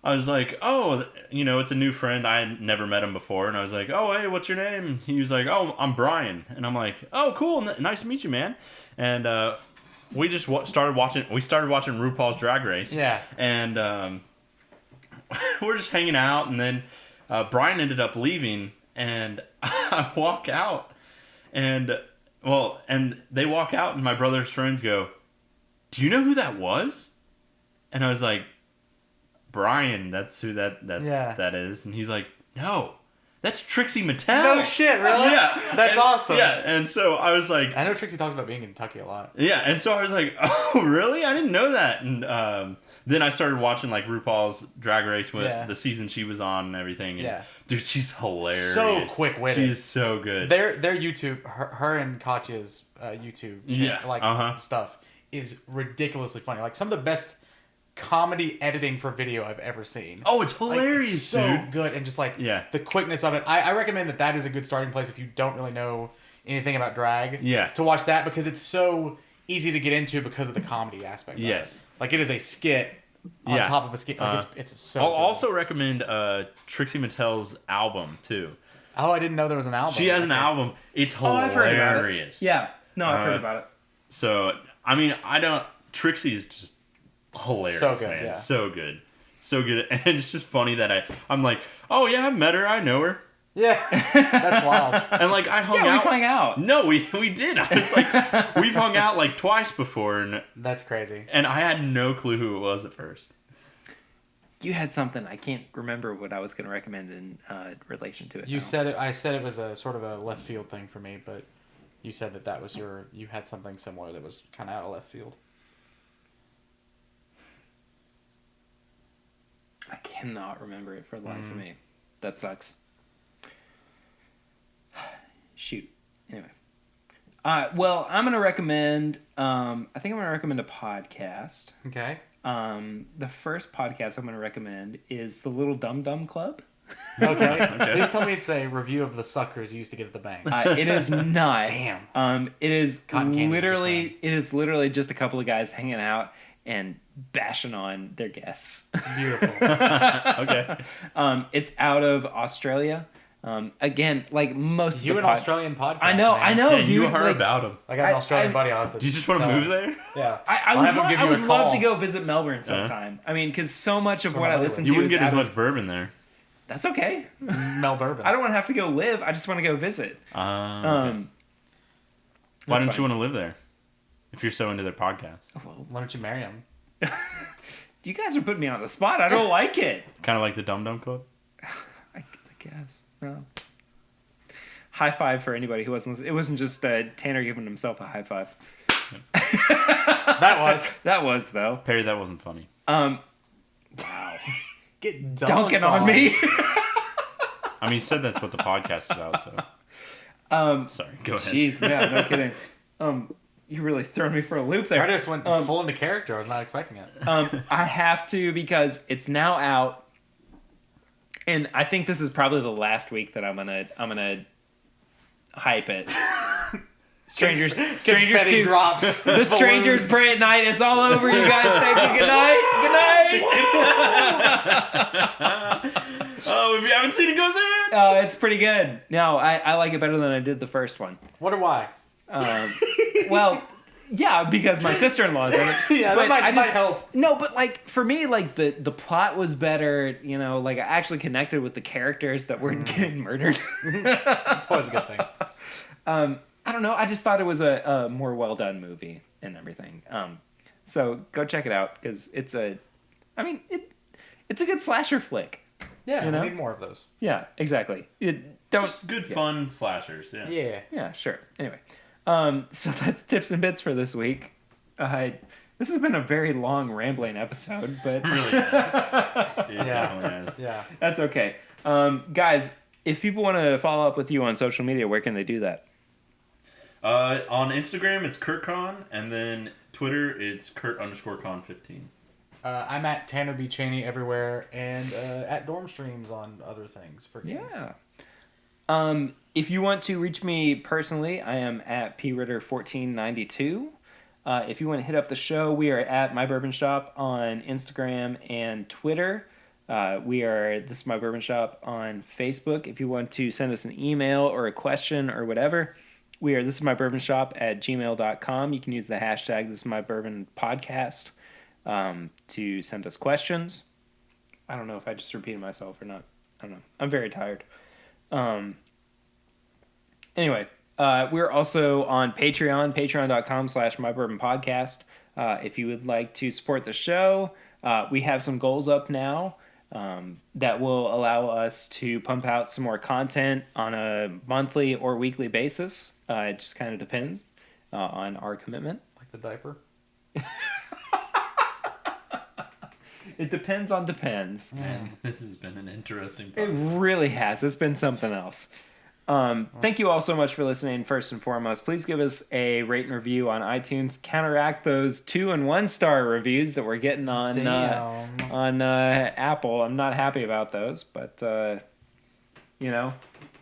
I was like, oh, it's a new friend. I had never met him before. And I was like, oh, hey, what's your name? He was like, oh, I'm Brian. And I'm like, oh, cool. Nice to meet you, man. And we just started watching RuPaul's Drag Race. Yeah. And we're just hanging out. And then Brian ended up leaving. And I walk out. And they walk out, and my brother's friends go, do you know who that was? And I was like, Brian, that's who that is. And he's like, no, that's Trixie Mattel. No shit, really? Yeah. That's awesome. Yeah, and so I was like... I know Trixie talks about being in Kentucky a lot. Yeah, and so I was like, oh, really? I didn't know that. And then I started watching like RuPaul's Drag Race with the season she was on and everything. And, dude, she's hilarious. So quick-witted. She's so good. Their YouTube, her and Katya's YouTube stuff is ridiculously funny. Like some of the best comedy editing for video I've ever seen. Oh, it's hilarious, it's so dude. good, and just like the quickness of it. I recommend that is a good starting place if you don't really know anything about drag. Yeah. To watch that because it's so easy to get into because of the comedy aspect. Yes. Of it. Like it is a skit on top of a skit. Like it's so. I'll good. also recommend Trixie Mattel's album too. Oh, I didn't know there was an album. She has an album. It's hilarious. I've heard about it. Yeah. No, I've heard about it. So I mean, Trixie's just hilarious. So good, man. yeah. So good. So good. And it's just funny that I'm like, oh yeah, I've met her. I know her. Yeah. That's wild. And like I hung out. Yeah, we hung out. No, we did. I was like, we've hung out like twice before, and That's crazy. And I had no clue who it was at first. You had something. I can't remember what I was going to recommend in relation to it. You said it. I said it was a sort of a left field thing for me, but you said that was you had something similar that was kind of out of left field. I cannot remember it for the life of me. That sucks. Shoot. Anyway. Well, I'm going to recommend, I think I'm going to recommend a podcast. Okay. The first podcast I'm going to recommend is the Little Dum Dum Club. Okay. Please tell me it's a review of the suckers you used to get at the bank. It is not. Damn. It is Cotton candy literally just a couple of guys hanging out and bashing on their guests. Beautiful. Okay. It's out of Australia. Again, like most You of an the Australian podcast. I know, Yeah, dude. you heard like, about him. I got an Australian buddy. I'll have to Do you just want to tell move him. there? Yeah. I I'll have him would, give I you a would love call. to go visit Melbourne sometime. I mean, because so much of what I listen to You wouldn't is get as out much of, bourbon there. That's okay. Mel Bourbon. I don't want to have to go live. I just want to go visit. Okay. Um, Why that's don't you fine. want to live there? If you're so into their podcast. Well, Why don't you marry him? you guys are putting me on the spot. I don't like it. Kind of like the Dum Dum Club? I guess. No. High five for anybody who wasn't listening. It wasn't just Tanner giving himself a high five. That was. That was, though. Perry, that wasn't funny. Wow. Get Dunking on me. I mean, you said that's what the podcast's about, so. Sorry, go ahead. Jeez, yeah, no kidding. You really thrown me for a loop there. I just went full into character. I was not expecting it. I have to because it's now out, and I think this is probably the last week that I'm gonna hype it. Strangers Confetti to drops. the strangers balloons. pray at night. It's all over, you guys. Thank you. Good night. Oh, if you haven't seen it, goes in. Oh, it's pretty good. No, I like it better than I did the first one. Wonder why? Well, yeah, because my sister-in-law's in it. Yeah, But that I might help. No, but like for me, like the plot was better. You know, like I actually connected with the characters that weren't getting murdered. It's always a good thing. I don't know. I just thought it was a more well done movie and everything. So go check it out because it's a good slasher flick. Yeah, You know? we need more of those. Yeah, exactly. Just good fun slashers. Yeah. Yeah. Yeah, sure. Anyway, so that's tips and bits for this week. This has been a very long rambling episode, but It really has. It definitely has. Yeah. that's okay. Guys, if people want to follow up with you on social media, where can they do that? On Instagram, it's KurtCon, and then Twitter, it's Kurt_Con15. I'm at Tanner B. Cheney everywhere, and at Dorm Streams on other things for games. Yeah. If you want to reach me personally, I am at pritter1492. If you want to hit up the show, we are at My Bourbon Shop on Instagram and Twitter. This is My Bourbon Shop on Facebook. If you want to send us an email or a question or whatever, this is my bourbon shop at gmail.com. You can use the hashtag This Is My Bourbon Podcast to send us questions. I don't know if I just repeated myself or not. I don't know. I'm very tired. Anyway, we're also on Patreon, patreon.com/mybourbonpodcast. If you would like to support the show, we have some goals up now that will allow us to pump out some more content on a monthly or weekly basis. It just kind of depends on our commitment. Like the diaper. It depends on depends. Man, this has been an interesting It podcast. really has. It's been something else. Thank you all so much for listening. First and foremost, please give us a rate and review on iTunes. Counteract those 2- and 1-star reviews that we're getting on Apple. I'm not happy about those, but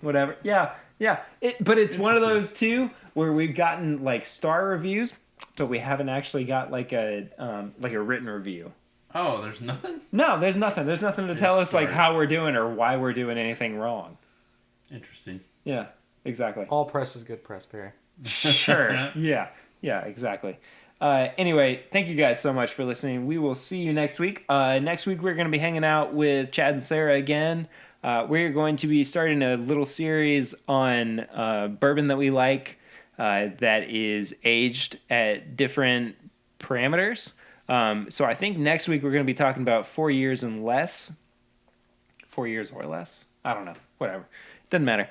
whatever. Yeah. But it's one of those too where we've gotten like star reviews, but we haven't actually got like a written review. Oh, there's nothing? No, there's nothing. There's nothing to tell us like sorry. how we're doing or why we're doing anything wrong. Interesting. Yeah, exactly. All press is good press, Perry. Sure. Yeah, exactly. Anyway, thank you guys so much for listening. We will see you next week. Next week, we're going to be hanging out with Chad and Sarah again. We're going to be starting a little series on bourbon that we like that is aged at different parameters. So I think next week we're going to be talking about 4 years and less. 4 years or less. I don't know. Whatever. Doesn't matter.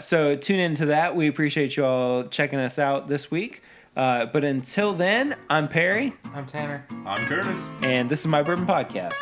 So tune into that. We appreciate you all checking us out this week. But until then, I'm Perry. I'm Tanner. I'm Curtis. And this is My Bourbon Podcast.